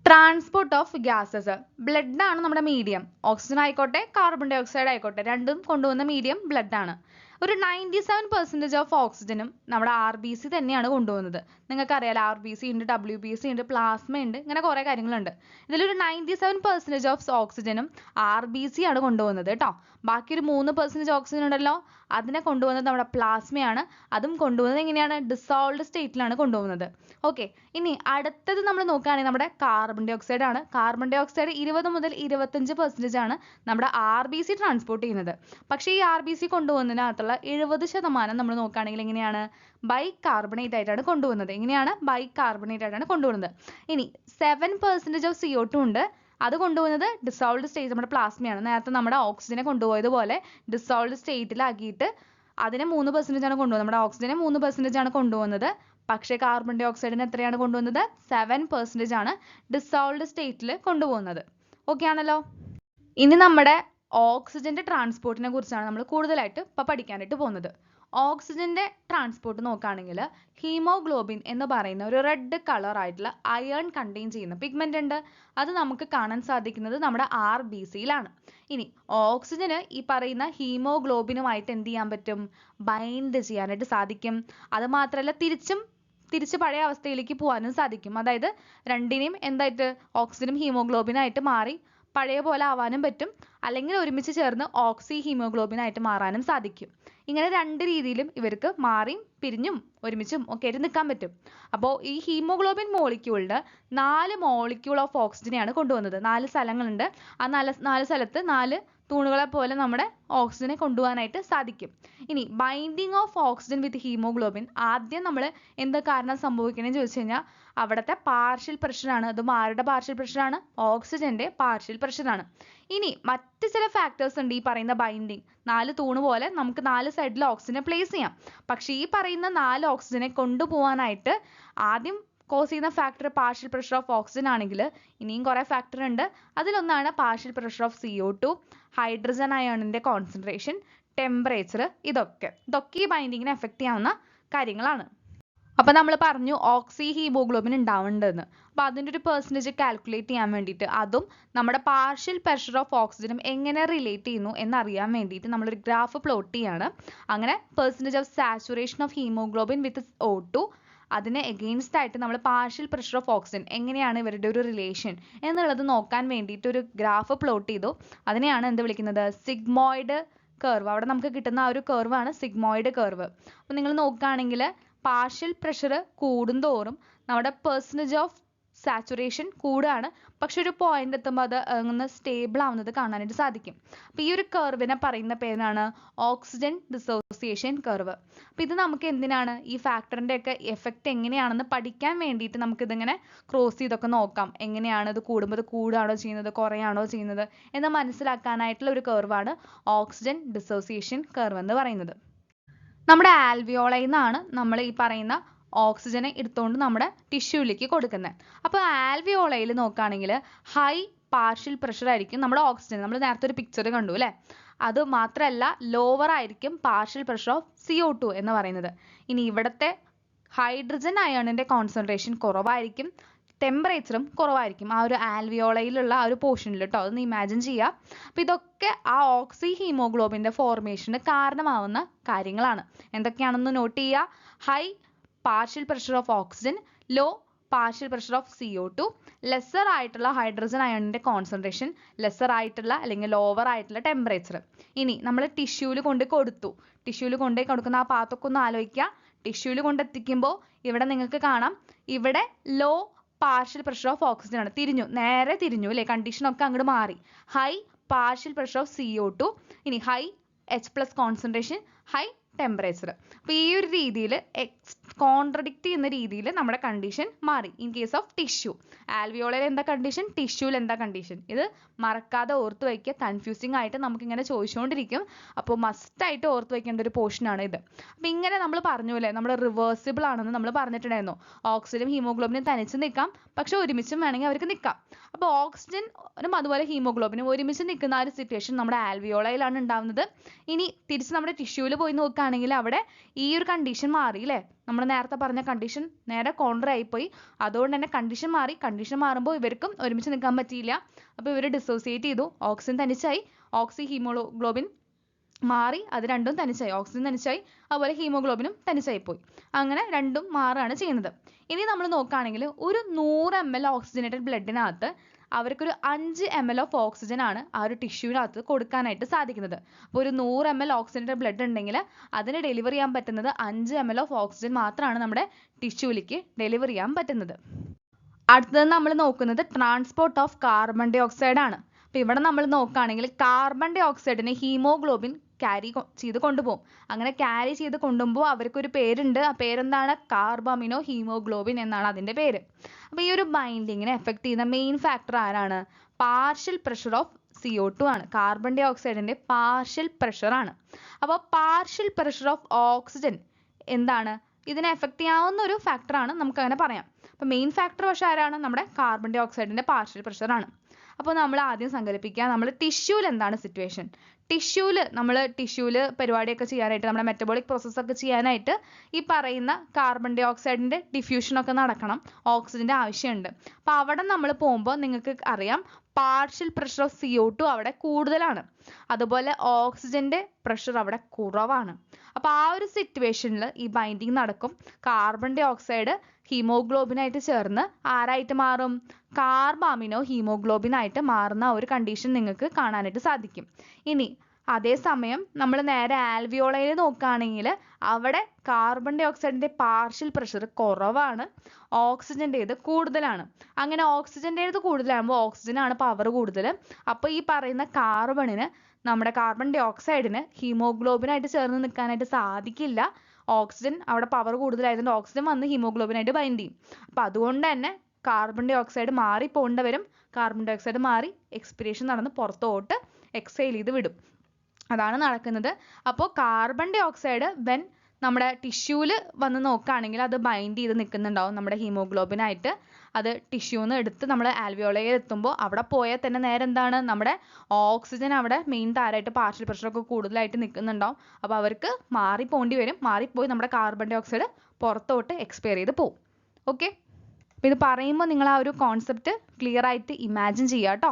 Transport of gases. ബ്ലഡ് ആണ് നമ്മുടെ മീഡിയം. ഓക്സിജൻ ആയിക്കോട്ടെ കാർബൺ ഡൈ ഓക്സൈഡ് ആയിക്കോട്ടെ രണ്ടും കൊണ്ടുവന്ന മീഡിയം ബ്ലഡ് ആണ്. ഒരു 97% ഓഫ് ഓക്സിജനും നമ്മുടെ RBC തന്നെയാണ് കൊണ്ടുപോകുന്നത്. നിങ്ങൾക്കറിയാലോ RBC ഉണ്ട്, WBC ഉണ്ട്, പ്ലാസ്മ ഉണ്ട്, ഇങ്ങനെ കുറേ കാര്യങ്ങളുണ്ട്. ഇതിലൊരു 97% ഓഫ് ഓക്സിജനും RBC ആണ് കൊണ്ടുപോകുന്നത് കേട്ടോ. ബാക്കി ഒരു 3% ഓക്സിജൻ ഉണ്ടല്ലോ, അതിനെ കൊണ്ടുപോകുന്നത് നമ്മുടെ പ്ലാസ്മയാണ്. അതും കൊണ്ടുപോകുന്നത് എങ്ങനെയാണ്? ഡിസോൾവ്ഡ് സ്റ്റേറ്റിലാണ് കൊണ്ടുപോകുന്നത്. ഓക്കെ, ഇനി അടുത്തത് നമ്മൾ നോക്കുകയാണെങ്കിൽ നമ്മുടെ കാർബൺ ഡൈ ഓക്സൈഡ് ആണ്. കാർബൺ ഡൈ ഓക്സൈഡ് 20 മുതൽ 25% ആണ് നമ്മുടെ RBC ട്രാൻസ്പോർട്ട് ചെയ്യുന്നത്. പക്ഷേ ഈ RBC കൊണ്ടുപോകുന്നതിനകത്തുള്ള 70% നമ്മൾ നോക്കുകയാണെങ്കിൽ എങ്ങനെയാണ്? ബൈകാർബണേറ്റ് ആയിട്ടാണ് കൊണ്ടുപോകുന്നത്. എങ്ങനെയാണ്? ബൈകാർബണേറ്റ് ആയിട്ടാണ് കൊണ്ടുപോകുന്നത്. ഇനി 7% ഓഫ് CO2 ഉണ്ട്. അത് കൊണ്ടുപോകുന്നത് ഡിസോൾവ്ഡ് സ്റ്റേറ്റ് നമ്മുടെ പ്ലാസ്മയാണ്. നേരത്തെ നമ്മുടെ ഓക്സിജനെ കൊണ്ടുപോയതുപോലെ ഡിസോൾവ്ഡ് സ്റ്റേറ്റിലാക്കിയിട്ട് അതിനെ 3% ആണ് കൊണ്ടുപോകുന്നത്. നമ്മുടെ ഓക്സിജനെ 3% ആണ് കൊണ്ടുപോകുന്നത്. പക്ഷേ കാർബൺ ഡൈ ഓക്സൈഡിന് എത്രയാണ് കൊണ്ടുപോകുന്നത്? 7% ആണ് ഡിസോൾവ്ഡ് സ്റ്റേറ്റിൽ കൊണ്ടുപോകുന്നത്. ഓക്കെ ആണല്ലോ. ഇനി നമ്മുടെ ഓക്സിജന്റെ ട്രാൻസ്പോർട്ടിനെ കുറിച്ചാണ് നമ്മൾ കൂടുതലായിട്ട് ഇപ്പോൾ പഠിക്കാനായിട്ട് പോകുന്നത്. ഓക്സിജന്റെ ട്രാൻസ്പോർട്ട് നോക്കുകയാണെങ്കിൽ ഹീമോഗ്ലോബിൻ എന്ന് പറയുന്ന ഒരു റെഡ് കളർ ആയിട്ടുള്ള അയൺ കണ്ടെയ്ൻ ചെയ്യുന്ന പിഗ്മെന്റ് ഉണ്ട്. അത് നമുക്ക് കാണാൻ സാധിക്കുന്നത് നമ്മുടെ RBCയിലാണ്. ഇനി ഓക്സിജന് ഈ പറയുന്ന ഹീമോഗ്ലോബിനുമായിട്ട് എന്ത് ചെയ്യാൻ പറ്റും? ബൈൻഡ് ചെയ്യാനായിട്ട് സാധിക്കും. അത് മാത്രമല്ല തിരിച്ച് പഴയ അവസ്ഥയിലേക്ക് പോകാനും സാധിക്കും. അതായത് രണ്ടിനെയും എന്തായിട്ട് ഓക്സിജനും ഹീമോഗ്ലോബിനായിട്ട് മാറി പഴയ പോലെ ആവാനും പറ്റും, അല്ലെങ്കിൽ ഒരുമിച്ച് ചേർന്ന് ഓക്സി ഹീമോഗ്ലോബിൻ ആയിട്ട് മാറാനും സാധിക്കും. ഇങ്ങനെ രണ്ട് രീതിയിലും ഇവർക്ക് മാറിയും പിരിഞ്ഞും ഒരുമിച്ചും ഒക്കെ ആയിട്ട് നിൽക്കാൻ പറ്റും. അപ്പോൾ ഈ ഹീമോഗ്ലോബിൻ മോളിക്യൂളിന് 4 മോളിക്യൂൾ ഓഫ് ഓക്സിജനെയാണ് കൊണ്ടുവന്നത്. 4 സ്ഥലങ്ങളുണ്ട്. ആ 4 സ്ഥലത്ത് 4 തൂണുകളെ പോലെ നമ്മുടെ ഓക്സിജനെ കൊണ്ടുപോകാനായിട്ട് സാധിക്കും. ഇനി binding of oxygen with haemoglobin ആദ്യം നമ്മൾ എന്താ കാരണം സംഭവിക്കണമെന്ന് ചോദിച്ചു കഴിഞ്ഞാൽ അവിടുത്തെ പാർഷ്യൽ പ്രഷറാണ്. അതും ആരുടെ പാർഷ്യൽ പ്രഷറാണ്? ഓക്സിജന്റെ പാർഷ്യൽ പ്രഷറാണ്. ഇനി മറ്റ് ചില ഫാക്ടേഴ്സ് ഉണ്ട് ഈ പറയുന്ന ബൈൻഡിങ്. 4 തൂണ് പോലെ നമുക്ക് 4 സൈഡിൽ ഓക്സിജനെ പ്ലേസ് ചെയ്യാം. പക്ഷേ ഈ പറയുന്ന 4 ഓക്സിജനെ കൊണ്ടുപോകാനായിട്ട് ആദ്യം കോസ് ചെയ്യുന്ന factor partial pressure of oxygen ആണെങ്കിൽ ഇനിയും കുറേ ഫാക്ടർ ഉണ്ട്. അതിലൊന്നാണ് partial pressure of CO2, hydrogen അയോണിന്റെ കോൺസെൻട്രേഷൻ, ടെമ്പറേച്ചർ. ഇതൊക്കെ ഈ ബൈൻഡിങ്ങിനെ എഫക്ട് ചെയ്യാവുന്ന കാര്യങ്ങളാണ്. അപ്പോൾ നമ്മൾ പറഞ്ഞു ഓക്സി ഹീമോഗ്ലോബിൻ ഉണ്ടാവുന്നുണ്ടെന്ന്. അപ്പോൾ അതിൻ്റെ ഒരു പെർസെൻറ്റേജ് കാൽക്കുലേറ്റ് ചെയ്യാൻ വേണ്ടിയിട്ട് അതും നമ്മുടെ പാർഷ്യൽ പ്രഷർ ഓഫ് ഓക്സിജനും എങ്ങനെ റിലേറ്റ് ചെയ്യുന്നു എന്നറിയാൻ വേണ്ടിയിട്ട് നമ്മളൊരു ഗ്രാഫ് പ്ലോട്ട് ചെയ്യാണ്. അങ്ങനെ percentage of saturation of haemoglobin with O2 അതിനെ എഗെയിൻസ്റ്റ് ആയിട്ട് നമ്മൾ പാർഷ്യൽ പ്രഷർ ഓഫ് ഓക്സിജൻ എങ്ങനെയാണ് ഇവരുടെ ഒരു റിലേഷൻ എന്നുള്ളത് നോക്കാൻ വേണ്ടിയിട്ട് ഒരു ഗ്രാഫ് പ്ലോട്ട് ചെയ്തു. അതിനെയാണ് എന്ത് വിളിക്കുന്നത്? Sigmoid curve. അവിടെ നമുക്ക് കിട്ടുന്ന ആ ഒരു കർവാണ് സിഗ്മോയിഡ് കർവ്. അപ്പോൾ നിങ്ങൾ നോക്കുകയാണെങ്കിൽ പാർഷ്യൽ പ്രഷർ കൂടുന്തോറും നമ്മുടെ പെർസെൻറ്റേജ് ഓഫ് സാച്ചുറേഷൻ കൂടുകയാണ്. പക്ഷെ ഒരു പോയിന്റ് എത്തുമ്പോൾ അത് ഒന്ന് സ്റ്റേബിൾ ആവുന്നത് കാണാനായിട്ട് സാധിക്കും. അപ്പോൾ ഈ ഒരു കർവിനെ പറയുന്ന പേരാണ് ഓക്സിജൻ ഡിസോസിയേഷൻ കർവ്. അപ്പോൾ ഇത് നമുക്ക് എന്തിനാണ് ഈ ഫാക്ടറിൻ്റെ ഒക്കെ എഫക്റ്റ് എങ്ങനെയാണെന്ന് പഠിക്കാൻ വേണ്ടിയിട്ട് നമുക്കിതിങ്ങനെ ക്രോസ് ചെയ്തൊക്കെ നോക്കാം. എങ്ങനെയാണ് ഇത് കൂടുമ്പോൾ ഇത് കൂടുകയാണോ ചെയ്യുന്നത്, കുറയാണോ ചെയ്യുന്നത് എന്ന് മനസ്സിലാക്കാനായിട്ടുള്ള ഒരു കർവാണ് ഓക്സിജൻ ഡിസോസിയേഷൻ കർവ് എന്ന് പറയുന്നത്. നമ്മുടെ ആൽവിയോളയിൽ നിന്നാണ് നമ്മൾ ഈ പറയുന്ന ഓക്സിജനെ എടുത്തുകൊണ്ട് നമ്മുടെ ടിഷ്യൂവിലേക്ക് കൊടുക്കുന്നത്. അപ്പോൾ ആൽവിയോളയിൽ നോക്കുകയാണെങ്കിൽ ഹൈ പാർഷ്യൽ പ്രഷർ ആയിരിക്കും നമ്മുടെ ഓക്സിജൻ. നമ്മൾ നേരത്തെ ഒരു പിക്ചർ കണ്ടു അല്ലേ? അത് മാത്രമല്ല ലോവർ ആയിരിക്കും പാർഷ്യൽ പ്രഷർ ഓഫ് CO2 എന്ന് പറയുന്നത്. ഇനി ഇവിടുത്തെ ഹൈഡ്രജൻ അയോണിന്റെ കോൺസെൻട്രേഷൻ കുറവായിരിക്കും, ടെമ്പറേച്ചറും കുറവായിരിക്കും ആ ഒരു ആൽവിയോളയിലുള്ള ആ ഒരു പോർഷനിൽ കേട്ടോ. അതൊന്ന് ഇമാജിൻ ചെയ്യുക. അപ്പോൾ ഇതൊക്കെ ആ ഓക്സി ഹീമോഗ്ലോബിൻ്റെ ഫോർമേഷന് കാരണമാവുന്ന കാര്യങ്ങളാണ്. എന്തൊക്കെയാണെന്ന് നോട്ട് ചെയ്യുക. High partial pressure of oxygen, low partial pressure of CO2, lesser ആയിട്ടുള്ള ഹൈഡ്രജൻ അയോണിന്റെ കോൺസെൻട്രേഷൻ, ലെസ്സർ ആയിട്ടുള്ള അല്ലെങ്കിൽ ലോവർ ആയിട്ടുള്ള ടെമ്പറേച്ചർ. ഇനി നമ്മൾ ടിഷ്യൂവിൽ കൊടുക്കുന്ന ആ പാത്തൊക്കെ ഒന്ന് ആലോചിക്കുക. ടിഷ്യൂവിൽ കൊണ്ടെത്തിക്കുമ്പോൾ ഇവിടെ നിങ്ങൾക്ക് കാണാം ഇവിടെ low partial pressure of oxygen ആണ്. നേരെ തിരിഞ്ഞു അല്ലേ? കണ്ടീഷനൊക്കെ അങ്ങോട്ട് മാറി. High partial pressure of CO2, ഇനി high H+ concentration, high temperature. അപ്പോൾ ഈ ഒരു രീതിയിൽ കോൺട്രഡിക്റ്റ് ചെയ്യുന്ന രീതിയിൽ നമ്മുടെ കണ്ടീഷൻ മാറി. ഇൻ കേസ് ഓഫ് ടിഷ്യൂ, ആൽവിയോളയിൽ എന്താ കണ്ടീഷൻ, ടിഷ്യൂവിൽ എന്താ കണ്ടീഷൻ, ഇത് മറക്കാതെ ഓർത്ത് വയ്ക്കുക. കൺഫ്യൂസിങ് ആയിട്ട് നമുക്കിങ്ങനെ ചോദിച്ചുകൊണ്ടിരിക്കും. അപ്പോൾ മസ്റ്റായിട്ട് ഓർത്ത് വയ്ക്കേണ്ട ഒരു പോർഷനാണ് ഇത്. അപ്പോൾ ഇങ്ങനെ നമ്മൾ പറഞ്ഞു അല്ലേ, നമ്മൾ റിവേഴ്സിബിൾ ആണെന്ന് നമ്മൾ പറഞ്ഞിട്ടുണ്ടായിരുന്നു. ഓക്സിജനും ഹീമോഗ്ലോബിനും തനിച്ച് നിൽക്കാം, പക്ഷെ ഒരുമിച്ചും വേണമെങ്കിൽ അവർക്ക് നിൽക്കാം. അപ്പോൾ ഓക്സിജനും അതുപോലെ ഹീമോഗ്ലോബിനും ഒരുമിച്ച് നിൽക്കുന്ന ആ ഒരു സിറ്റുവേഷൻ നമ്മുടെ ആൽവിയോളയിലാണ് ഉണ്ടാവുന്നത്. ഇനി തിരിച്ച് നമ്മുടെ ടിഷ്യൂവിൽ പോയി നോക്കുകയാണെങ്കിൽ അവിടെ ഈ ഒരു കണ്ടീഷൻ മാറി അല്ലേ? നമ്മൾ നേരത്തെ പറഞ്ഞ കണ്ടീഷൻ നേരെ കോൺട്ര ആയിപ്പോയി. അതുകൊണ്ട് തന്നെ കണ്ടീഷൻ മാറി. കണ്ടീഷൻ മാറുമ്പോൾ ഇവർക്കും ഒരുമിച്ച് നിൽക്കാൻ പറ്റിയില്ല. അപ്പോൾ ഇവർ ഡിസോസിയേറ്റ് ചെയ്തു. ഓക്സിജൻ തനിച്ചായി, ഓക്സി ഹീമോഗ്ലോബിൻ മാറി, അത് രണ്ടും തനിച്ചായി. ഓക്സിജൻ തനിച്ചായി, അതുപോലെ ഹീമോഗ്ലോബിനും തനിച്ചായി പോയി. അങ്ങനെ രണ്ടും മാറുകയാണ് ചെയ്യുന്നത്. ഇനി നമ്മൾ നോക്കുകയാണെങ്കിൽ ഒരു 100 ml ഓക്സിജനേറ്റഡ് ബ്ലഡിനകത്ത് അവർക്കൊരു 5 ml ഓഫ് ഓക്സിജൻ ആണ് ആ ഒരു ടിഷ്യൂവിനകത്ത് കൊടുക്കാനായിട്ട് സാധിക്കുന്നത്. അപ്പോൾ ഒരു 100 ml ഓക്സിജനേറ്റഡ് ബ്ലഡ് ഉണ്ടെങ്കിൽ അതിന് ഡെലിവർ ചെയ്യാൻ പറ്റുന്നത് 5 ml ഓഫ് ഓക്സിജൻ മാത്രമാണ് നമ്മുടെ ടിഷ്യൂവിലേക്ക് ഡെലിവർ ചെയ്യാൻ പറ്റുന്നത്. അടുത്തത് നമ്മൾ നോക്കുന്നത് transport of carbon dye oxide ആണ്. അപ്പോൾ ഇവിടെ നമ്മൾ നോക്കുകയാണെങ്കിൽ കാർബൺ ഡൈ ഓക്സൈഡിനെ ഹീമോഗ്ലോബിൻ ക്യാരി ചെയ്ത് കൊണ്ടുപോകും. അങ്ങനെ ക്യാരി ചെയ്ത് കൊണ്ടുപോകുമ്പോൾ അവർക്കൊരു പേരുണ്ട്. ആ പേരെന്താണ്? കാർബാമിനോ ഹീമോഗ്ലോബിൻ എന്നാണ് അതിൻ്റെ പേര്. അപ്പോൾ ഈ ഒരു ബൈൻഡിങ്ങിനെ എഫക്ട് ചെയ്യുന്ന മെയിൻ ഫാക്ടർ ആരാണ്? പാർഷ്യൽ പ്രഷർ ഓഫ് CO2 ആണ്. കാർബൺ ഡൈ ഓക്സൈഡിന്റെ പാർഷ്യൽ പ്രഷർ ആണ്. അപ്പോൾ പാർഷ്യൽ പ്രഷർ ഓഫ് ഓക്സിജൻ എന്താണ്? ഇതിനെ എഫക്ട് ചെയ്യാവുന്ന ഒരു ഫാക്ടർ ആണ്, നമുക്ക് അങ്ങനെ പറയാം. അപ്പോൾ മെയിൻ ഫാക്ടർ പക്ഷേ ആരാണ്? നമ്മുടെ കാർബൺ ഡൈ ഓക്സൈഡിന്റെ പാർഷ്യൽ പ്രഷർ ആണ്. അപ്പോൾ നമ്മൾ ആദ്യം സങ്കല്പിക്കുക നമ്മൾ ടിഷ്യൂവിൽ എന്താണ് സിറ്റുവേഷൻ. ടിഷ്യൂവിൽ പരിപാടിയൊക്കെ ചെയ്യാനായിട്ട് നമ്മുടെ മെറ്റബോളിക് പ്രോസസ്സ് ഒക്കെ ചെയ്യാനായിട്ട് ഈ പറയുന്ന കാർബൺ ഡൈ ഓക്സൈഡിൻ്റെ ഡിഫ്യൂഷൻ ഒക്കെ നടക്കണം, ഓക്സിജൻ്റെ ആവശ്യമുണ്ട്. അപ്പോൾ അവിടെ നമ്മൾ പോകുമ്പോൾ നിങ്ങൾക്ക് അറിയാം പാർഷ്യൽ പ്രഷർ ഓഫ് CO2 അവിടെ കൂടുതലാണ്, അതുപോലെ ഓക്സിജൻ്റെ പ്രഷർ അവിടെ കുറവാണ്. അപ്പോൾ ആ ഒരു സിറ്റുവേഷനിൽ ഈ ബൈൻഡിങ് നടക്കും. കാർബൺ ഡൈ ഓക്സൈഡ് ഹീമോഗ്ലോബിനായിട്ട് ചേർന്ന് ആരായിട്ട് മാറും? കാർബാമിനോ ഹീമോഗ്ലോബിനായിട്ട് മാറുന്ന ഒരു കണ്ടീഷൻ നിങ്ങൾക്ക് കാണാനായിട്ട് സാധിക്കും. ഇനി അതേസമയം നമ്മൾ നേരെ ആൽവിയോളയിൽ നോക്കുകയാണെങ്കിൽ അവിടെ കാർബൺ ഡൈ ഓക്സൈഡിൻ്റെ പാർഷ്യൽ പ്രഷർ കുറവാണ്, ഓക്സിജൻ്റേത് കൂടുതലാണ്. അങ്ങനെ ഓക്സിജൻ്റേത് കൂടുതലാകുമ്പോൾ ഓക്സിജനാണ് പവർ കൂടുതൽ. അപ്പോൾ ഈ പറയുന്ന നമ്മുടെ കാർബൺ ഡൈ ഓക്സൈഡിന് ഹീമോഗ്ലോബിനായിട്ട് ചേർന്ന് നിൽക്കാനായിട്ട് സാധിക്കില്ല. ഓക്സിജൻ അവിടെ പവർ കൂടുതലായതുകൊണ്ട് ഓക്സിജൻ വന്ന് ഹീമോഗ്ലോബിനായിട്ട് ബൈൻഡ് ചെയ്യും. അപ്പോൾ അതുകൊണ്ട് തന്നെ കാർബൺ ഡൈ ഓക്സൈഡ് മാറി പോകേണ്ടി വരും. കാർബൺ ഡൈ ഓക്സൈഡ് മാറി എക്സ്പിരേഷൻ നടന്ന് പുറത്തോട്ട് എക്സൈൽ ചെയ്ത് വിടും. അതാണ് നടക്കുന്നത്. അപ്പോൾ കാർബൺ ഡൈ ഓക്സൈഡ് നമ്മുടെ ടിഷ്യൂവിൽ വന്ന് നോക്കുകയാണെങ്കിൽ അത് ബൈൻഡ് ചെയ്ത് നിൽക്കുന്നുണ്ടാവും നമ്മുടെ ഹീമോഗ്ലോബിനായിട്ട്. അത് ടിഷ്യൂന്ന് എടുത്ത് നമ്മൾ ആൽവിയോളയിൽ എത്തുമ്പോൾ അവിടെ പോയാൽ തന്നെ നേരെ എന്താണ് നമ്മുടെ ഓക്സിജൻ അവിടെ മെയിൻ താരമായിട്ട് പാർഷ്യൽ പ്രഷറൊക്കെ കൂടുതലായിട്ട് നിൽക്കുന്നുണ്ടാവും. അപ്പോൾ അവർക്ക് മാറിപ്പോകേണ്ടി വരും. മാറിപ്പോയി നമ്മുടെ കാർബൺ ഡൈ ഓക്സൈഡ് പുറത്തോട്ട് എക്സ്പയർ ചെയ്ത് പോകും. ഓക്കെ, അപ്പോൾ ഇത് പറയുമ്പോൾ നിങ്ങൾ ആ ഒരു കോൺസെപ്റ്റ് ക്ലിയർ ആയിട്ട് ഇമാജിൻ ചെയ്യുക കേട്ടോ.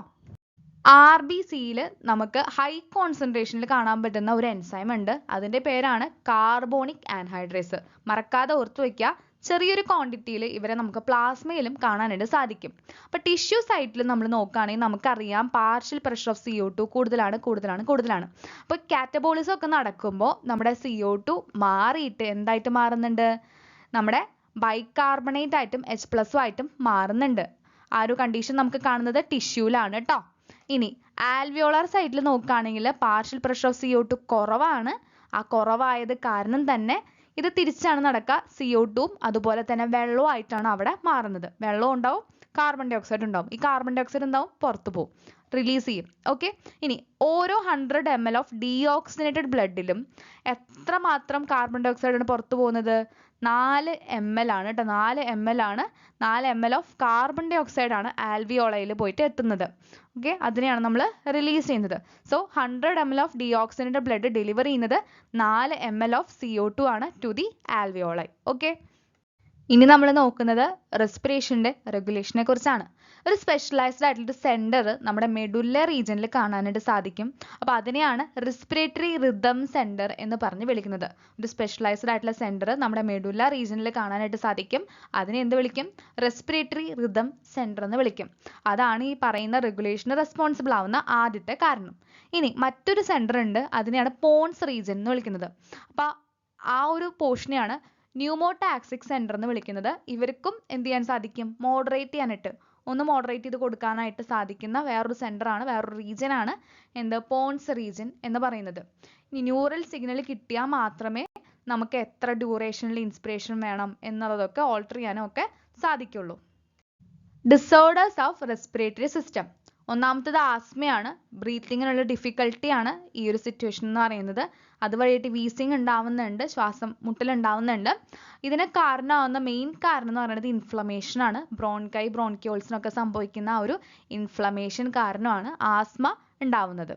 RBCയിൽ നമുക്ക് ഹൈ കോൺസെൻട്രേഷനിൽ കാണാൻ പറ്റുന്ന ഒരു എൻസൈം ഉണ്ട്. അതിൻ്റെ പേരാണ് കാർബോണിക് ആൻഹൈഡ്രേസ്. മറക്കാതെ ഓർത്ത് വയ്ക്കുക. ചെറിയൊരു ക്വാണ്ടിറ്റിയിൽ ഇവരെ നമുക്ക് പ്ലാസ്മയിലും കാണാനായിട്ട് സാധിക്കും. അപ്പോൾ ടിഷ്യൂ സൈറ്റിൽ നമ്മൾ നോക്കുകയാണെങ്കിൽ നമുക്കറിയാം പാർഷ്യൽ പ്രഷർ ഓഫ് CO2 കൂടുതലാണ്. അപ്പോൾ കാറ്റബോളിസം ഒക്കെ നടക്കുമ്പോൾ നമ്മുടെ CO2 മാറിയിട്ട് എന്തായിട്ട് മാറുന്നുണ്ട്? നമ്മുടെ ബൈകാർബണേറ്റ് ആയിട്ടും H+ ആയിട്ടും മാറുന്നുണ്ട്. ആ ഒരു കണ്ടീഷൻ നമുക്ക് കാണുന്നത് ടിഷ്യൂലാണ് കേട്ടോ. ഇനി ആൽവിയോളാർ സൈറ്റിൽ നോക്കുകയാണെങ്കിൽ പാർഷ്യൽ പ്രഷർ ഓഫ് CO2 കുറവാണ്. ആ കുറവായത് കാരണം തന്നെ ഇത് തിരിച്ചാണ് നടക്കുക. CO2 അതുപോലെ തന്നെ വെള്ളവും ആയിട്ടാണ് അവിടെ മാറുന്നത്. വെള്ളം ഉണ്ടാവും, കാർബൺ ഡൈ ഓക്സൈഡ് ഉണ്ടാവും. ഈ കാർബൺ ഡൈ ഓക്സൈഡ് എന്താവും? പുറത്തു പോകും, റിലീസ് ചെയ്യും. ഓക്കെ, ഇനി ഓരോ 100 ml ഓഫ് ഡീഓക്സിനേറ്റഡ് ബ്ലഡിലും എത്രമാത്രം കാർബൺ ഡൈ ഓക്സൈഡ് ആണ് പുറത്തു പോകുന്നത്? 4 ml ആണ് കേട്ടോ. 4 ml ആണ്. 4 ml of carbon dye oxide ആണ് ആൽവിയോളയിൽ പോയിട്ട് എത്തുന്നത്. ഓക്കെ, അതിനെയാണ് നമ്മൾ റിലീസ് ചെയ്യുന്നത്. So 100 ml of deoxygenated blood deliver ചെയ്യുന്നത് 4 ml ഓഫ് CO2 ആണ് ടു ദി ആൽവിയോളൈ. ഓക്കെ, ഇനി നമ്മൾ നോക്കുന്നത് റെസ്പിറേഷൻ്റെ റെഗുലേഷനെ കുറിച്ചാണ്. ഒരു സ്പെഷ്യലൈസ്ഡ് ആയിട്ടുള്ള സെൻറ്റർ നമ്മുടെ മെഡുല്ല റീജിയനിൽ കാണാനായിട്ട് സാധിക്കും. അപ്പോൾ അതിനെയാണ് റെസ്പിറേറ്ററി റിതം സെൻറ്റർ എന്ന് പറഞ്ഞ് വിളിക്കുന്നത്. ഒരു സ്പെഷ്യലൈസ്ഡ് ആയിട്ടുള്ള സെൻറ്റർ നമ്മുടെ മെഡുല്ല റീജിയനിൽ കാണാനായിട്ട് സാധിക്കും. അതിനെ എന്ത് വിളിക്കും? റെസ്പിറേറ്ററി റിതം സെൻറ്റർ എന്ന് വിളിക്കും. അതാണ് ഈ പറയുന്ന റെഗുലേഷന് റെസ്പോൺസിബിൾ ആവുന്ന ആദ്യത്തെ കാരണം. ഇനി മറ്റൊരു സെൻറ്റർ ഉണ്ട്, അതിനെയാണ് പോൺസ് റീജിയൻ എന്ന് വിളിക്കുന്നത്. അപ്പോൾ ആ ഒരു പോർഷനെയാണ് ന്യൂമോടാക്സിക് സെൻറ്റർ എന്ന് വിളിക്കുന്നത്. ഇവർക്കും എന്ത് ചെയ്യാൻ സാധിക്കും? മോഡറേറ്റ് ചെയ്യാനായിട്ട്, ഒന്ന് മോഡറേറ്റ് ചെയ്ത് കൊടുക്കാനായിട്ട് സാധിക്കുന്ന വേറൊരു സെൻറ്ററാണ്, വേറൊരു റീജിയനാണ് പോൺസ് റീജിയൻ എന്ന് പറയുന്നത്. ഇനി ന്യൂറൽ സിഗ്നൽ കിട്ടിയാൽ മാത്രമേ നമുക്ക് എത്ര ഡ്യൂറേഷനിൽ ഇൻസ്പിറേഷൻ വേണം എന്നുള്ളതൊക്കെ ഓൾട്ടർ ചെയ്യാനും ഒക്കെ സാധിക്കുള്ളൂ. Disorders of respiratory system. ഒന്നാമത്തേത് ആസ്മയാണ്. ബ്രീത്തിങ്ങിനുള്ള ഡിഫിക്കൽട്ടിയാണ് ഈ ഒരു സിറ്റുവേഷൻ എന്ന് പറയുന്നത്. അതുവഴിയായിട്ട് വീസിങ് ഉണ്ടാവുന്നുണ്ട്, ശ്വാസം മുട്ടലുണ്ടാവുന്നുണ്ട്. ഇതിന് കാരണമാവുന്ന മെയിൻ കാരണം എന്ന് പറയുന്നത് ഇൻഫ്ലമേഷൻ ആണ്. ബ്രോൺക്യോൾസിനൊക്കെ സംഭവിക്കുന്ന ആ ഒരു ഇൻഫ്ലമേഷൻ കാരണമാണ് ആസ്മ ഉണ്ടാവുന്നത്.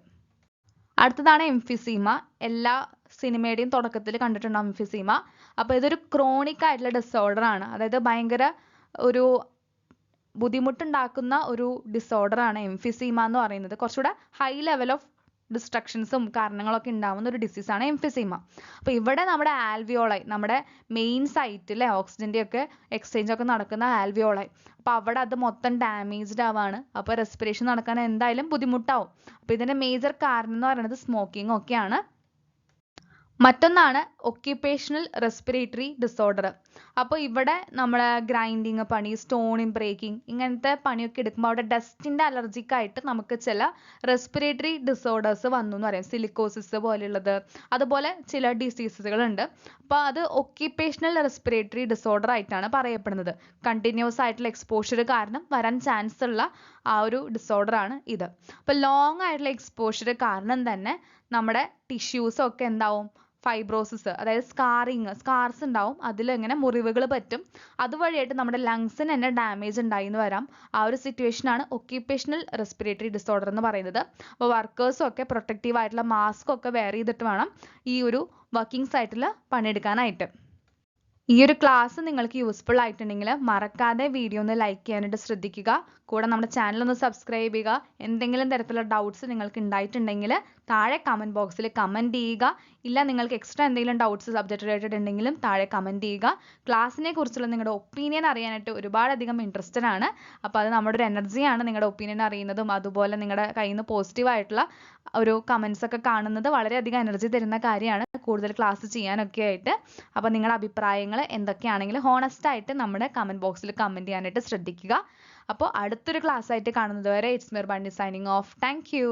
അടുത്തതാണ് എംഫിസീമ. എല്ലാ സിനിമയുടെയും തുടക്കത്തിൽ കണ്ടിട്ടുണ്ടാവും എംഫിസീമ. അപ്പോൾ ഇതൊരു ക്രോണിക് ആയിട്ടുള്ള ഡിസോർഡർ ആണ്. അതായത് ഭയങ്കര ഒരു ബുദ്ധിമുട്ടുണ്ടാക്കുന്ന ഒരു ഡിസോർഡർ ആണ് എംഫിസീമ എന്ന് പറയുന്നത്. കുറച്ചുകൂടെ ഹൈ ലെവൽ ഓഫ് ഡിസ്ട്രക്ഷൻസും കാരണങ്ങളൊക്കെ ഉണ്ടാവുന്ന ഒരു ഡിസീസാണ് എംഫിസീമ. അപ്പോൾ ഇവിടെ നമ്മുടെ ആൽവിയോളൈ, നമ്മുടെ മെയിൻ സൈറ്റിലെ ഓക്സിജൻ്റെ ഒക്കെ എക്സ്ചേഞ്ച് ഒക്കെ നടക്കുന്ന ആൽവിയോളൈ, അപ്പോൾ അവിടെ അത് മൊത്തം ഡാമേജ്ഡ് ആവാണ്. അപ്പോൾ റെസ്പിറേഷൻ നടക്കാൻ എന്തായാലും ബുദ്ധിമുട്ടാവും. അപ്പോൾ ഇതിൻ്റെ മേജർ കാരണം എന്ന് പറയുന്നത് സ്മോക്കിംഗ് ഒക്കെയാണ്. മറ്റൊന്നാണ് ഒക്യുപ്പേഷണൽ റെസ്പിറേറ്ററി ഡിസോർഡർ. അപ്പോൾ ഇവിടെ നമ്മൾ ഗ്രൈൻഡിങ് പണി, സ്റ്റോണിങ് ബ്രേക്കിംഗ് ഇങ്ങനത്തെ പണിയൊക്കെ എടുക്കുമ്പോൾ അവിടെ ഡസ്റ്റിൻ്റെ അലർജിക്കായിട്ട് നമുക്ക് ചില റെസ്പിറേറ്ററി ഡിസോർഡേഴ്സ് വന്നു എന്ന് പറയാം. സിലിക്കോസിസ് പോലെയുള്ളത്, അതുപോലെ ചില ഡിസീസുകളുണ്ട്. അപ്പോൾ അത് ഒക്യുപ്പേഷണൽ റെസ്പിറേറ്ററി ഡിസോർഡർ ആയിട്ടാണ് പറയപ്പെടുന്നത്. കണ്ടിന്യൂസ് ആയിട്ടുള്ള എക്സ്പോഷർ കാരണം വരാൻ ചാൻസ് ഉള്ള ആ ഒരു ഡിസോർഡർ ആണ് ഇത്. അപ്പോൾ ലോങ് ആയിട്ടുള്ള എക്സ്പോഷർ കാരണം തന്നെ നമ്മുടെ ടിഷ്യൂസ് ഒക്കെ എന്താവും? ഫൈബ്രോസിസ്, അതായത് സ്കാർസ് ഉണ്ടാവും, അതിൽ ഇങ്ങനെ മുറിവുകൾ പറ്റും, അതുവഴിയായിട്ട് നമ്മുടെ ലങ്സിന് തന്നെ ഡാമേജ് ഉണ്ടായി എന്ന് വരാം. ആ ഒരു സിറ്റുവേഷൻ ആണ് ഒക്യുപേഷണൽ റെസ്പിറേറ്ററി ഡിസോർഡർ എന്ന് പറയുന്നത്. അപ്പോൾ വർക്കേഴ്സും ഒക്കെ പ്രൊട്ടക്റ്റീവ് ആയിട്ടുള്ള മാസ്ക് ഒക്കെ വെയർ ചെയ്തിട്ട് വേണം ഈ ഒരു വർക്കിംഗ് സൈറ്റിൽ പണിയെടുക്കാനായിട്ട്. ഈ ഒരു ക്ലാസ് നിങ്ങൾക്ക് യൂസ്ഫുൾ ആയിട്ടുണ്ടെങ്കിൽ മറക്കാതെ വീഡിയോ ഒന്ന് ലൈക്ക് ചെയ്യാനായിട്ട് ശ്രദ്ധിക്കുക. കൂടെ നമ്മുടെ ചാനൽ ഒന്ന് സബ്സ്ക്രൈബ് ചെയ്യുക. എന്തെങ്കിലും തരത്തിലുള്ള ഡൗട്ട്സ് നിങ്ങൾക്ക് ഉണ്ടായിട്ടുണ്ടെങ്കിൽ താഴെ കമൻറ്റ് ബോക്സിൽ കമൻറ്റ് ചെയ്യുക. ഇല്ല നിങ്ങൾക്ക് എക്സ്ട്രാ എന്തെങ്കിലും ഡൗട്ട്സ് സബ്ജക്റ്റ് റിലേറ്റഡ് ഉണ്ടെങ്കിലും താഴെ കമൻറ്റ് ചെയ്യുക. ക്ലാസ്സിനെ കുറിച്ചുള്ള നിങ്ങളുടെ ഒപ്പീനിയൻ അറിയാനായിട്ട് ഒരുപാടധികം ഇൻട്രസ്റ്റഡ് ആണ്. അപ്പോൾ അത് നമ്മുടെ ഒരു എനർജിയാണ്, നിങ്ങളുടെ ഒപ്പീനിയൻ അറിയുന്നതും അതുപോലെ നിങ്ങളുടെ കയ്യിൽ നിന്ന് പോസിറ്റീവ് ആയിട്ടുള്ള ഒരു കമൻസ് ഒക്കെ കാണുന്നത് വളരെയധികം എനർജി തരുന്ന കാര്യമാണ്, കൂടുതൽ ക്ലാസ് ചെയ്യാനൊക്കെ ആയിട്ട്. അപ്പോൾ നിങ്ങളുടെ അഭിപ്രായങ്ങൾ എന്തൊക്കെയാണെങ്കിലും ഹോണസ്റ്റ് ആയിട്ട് നമ്മുടെ കമൻറ്റ് ബോക്സിൽ കമൻറ്റ് ചെയ്യാനായിട്ട് ശ്രദ്ധിക്കുക. അപ്പോൾ അടുത്തൊരു ക്ലാസ് ആയിട്ട് കാണുന്നത് വരെ it's Mir bunny signing off. Thank you.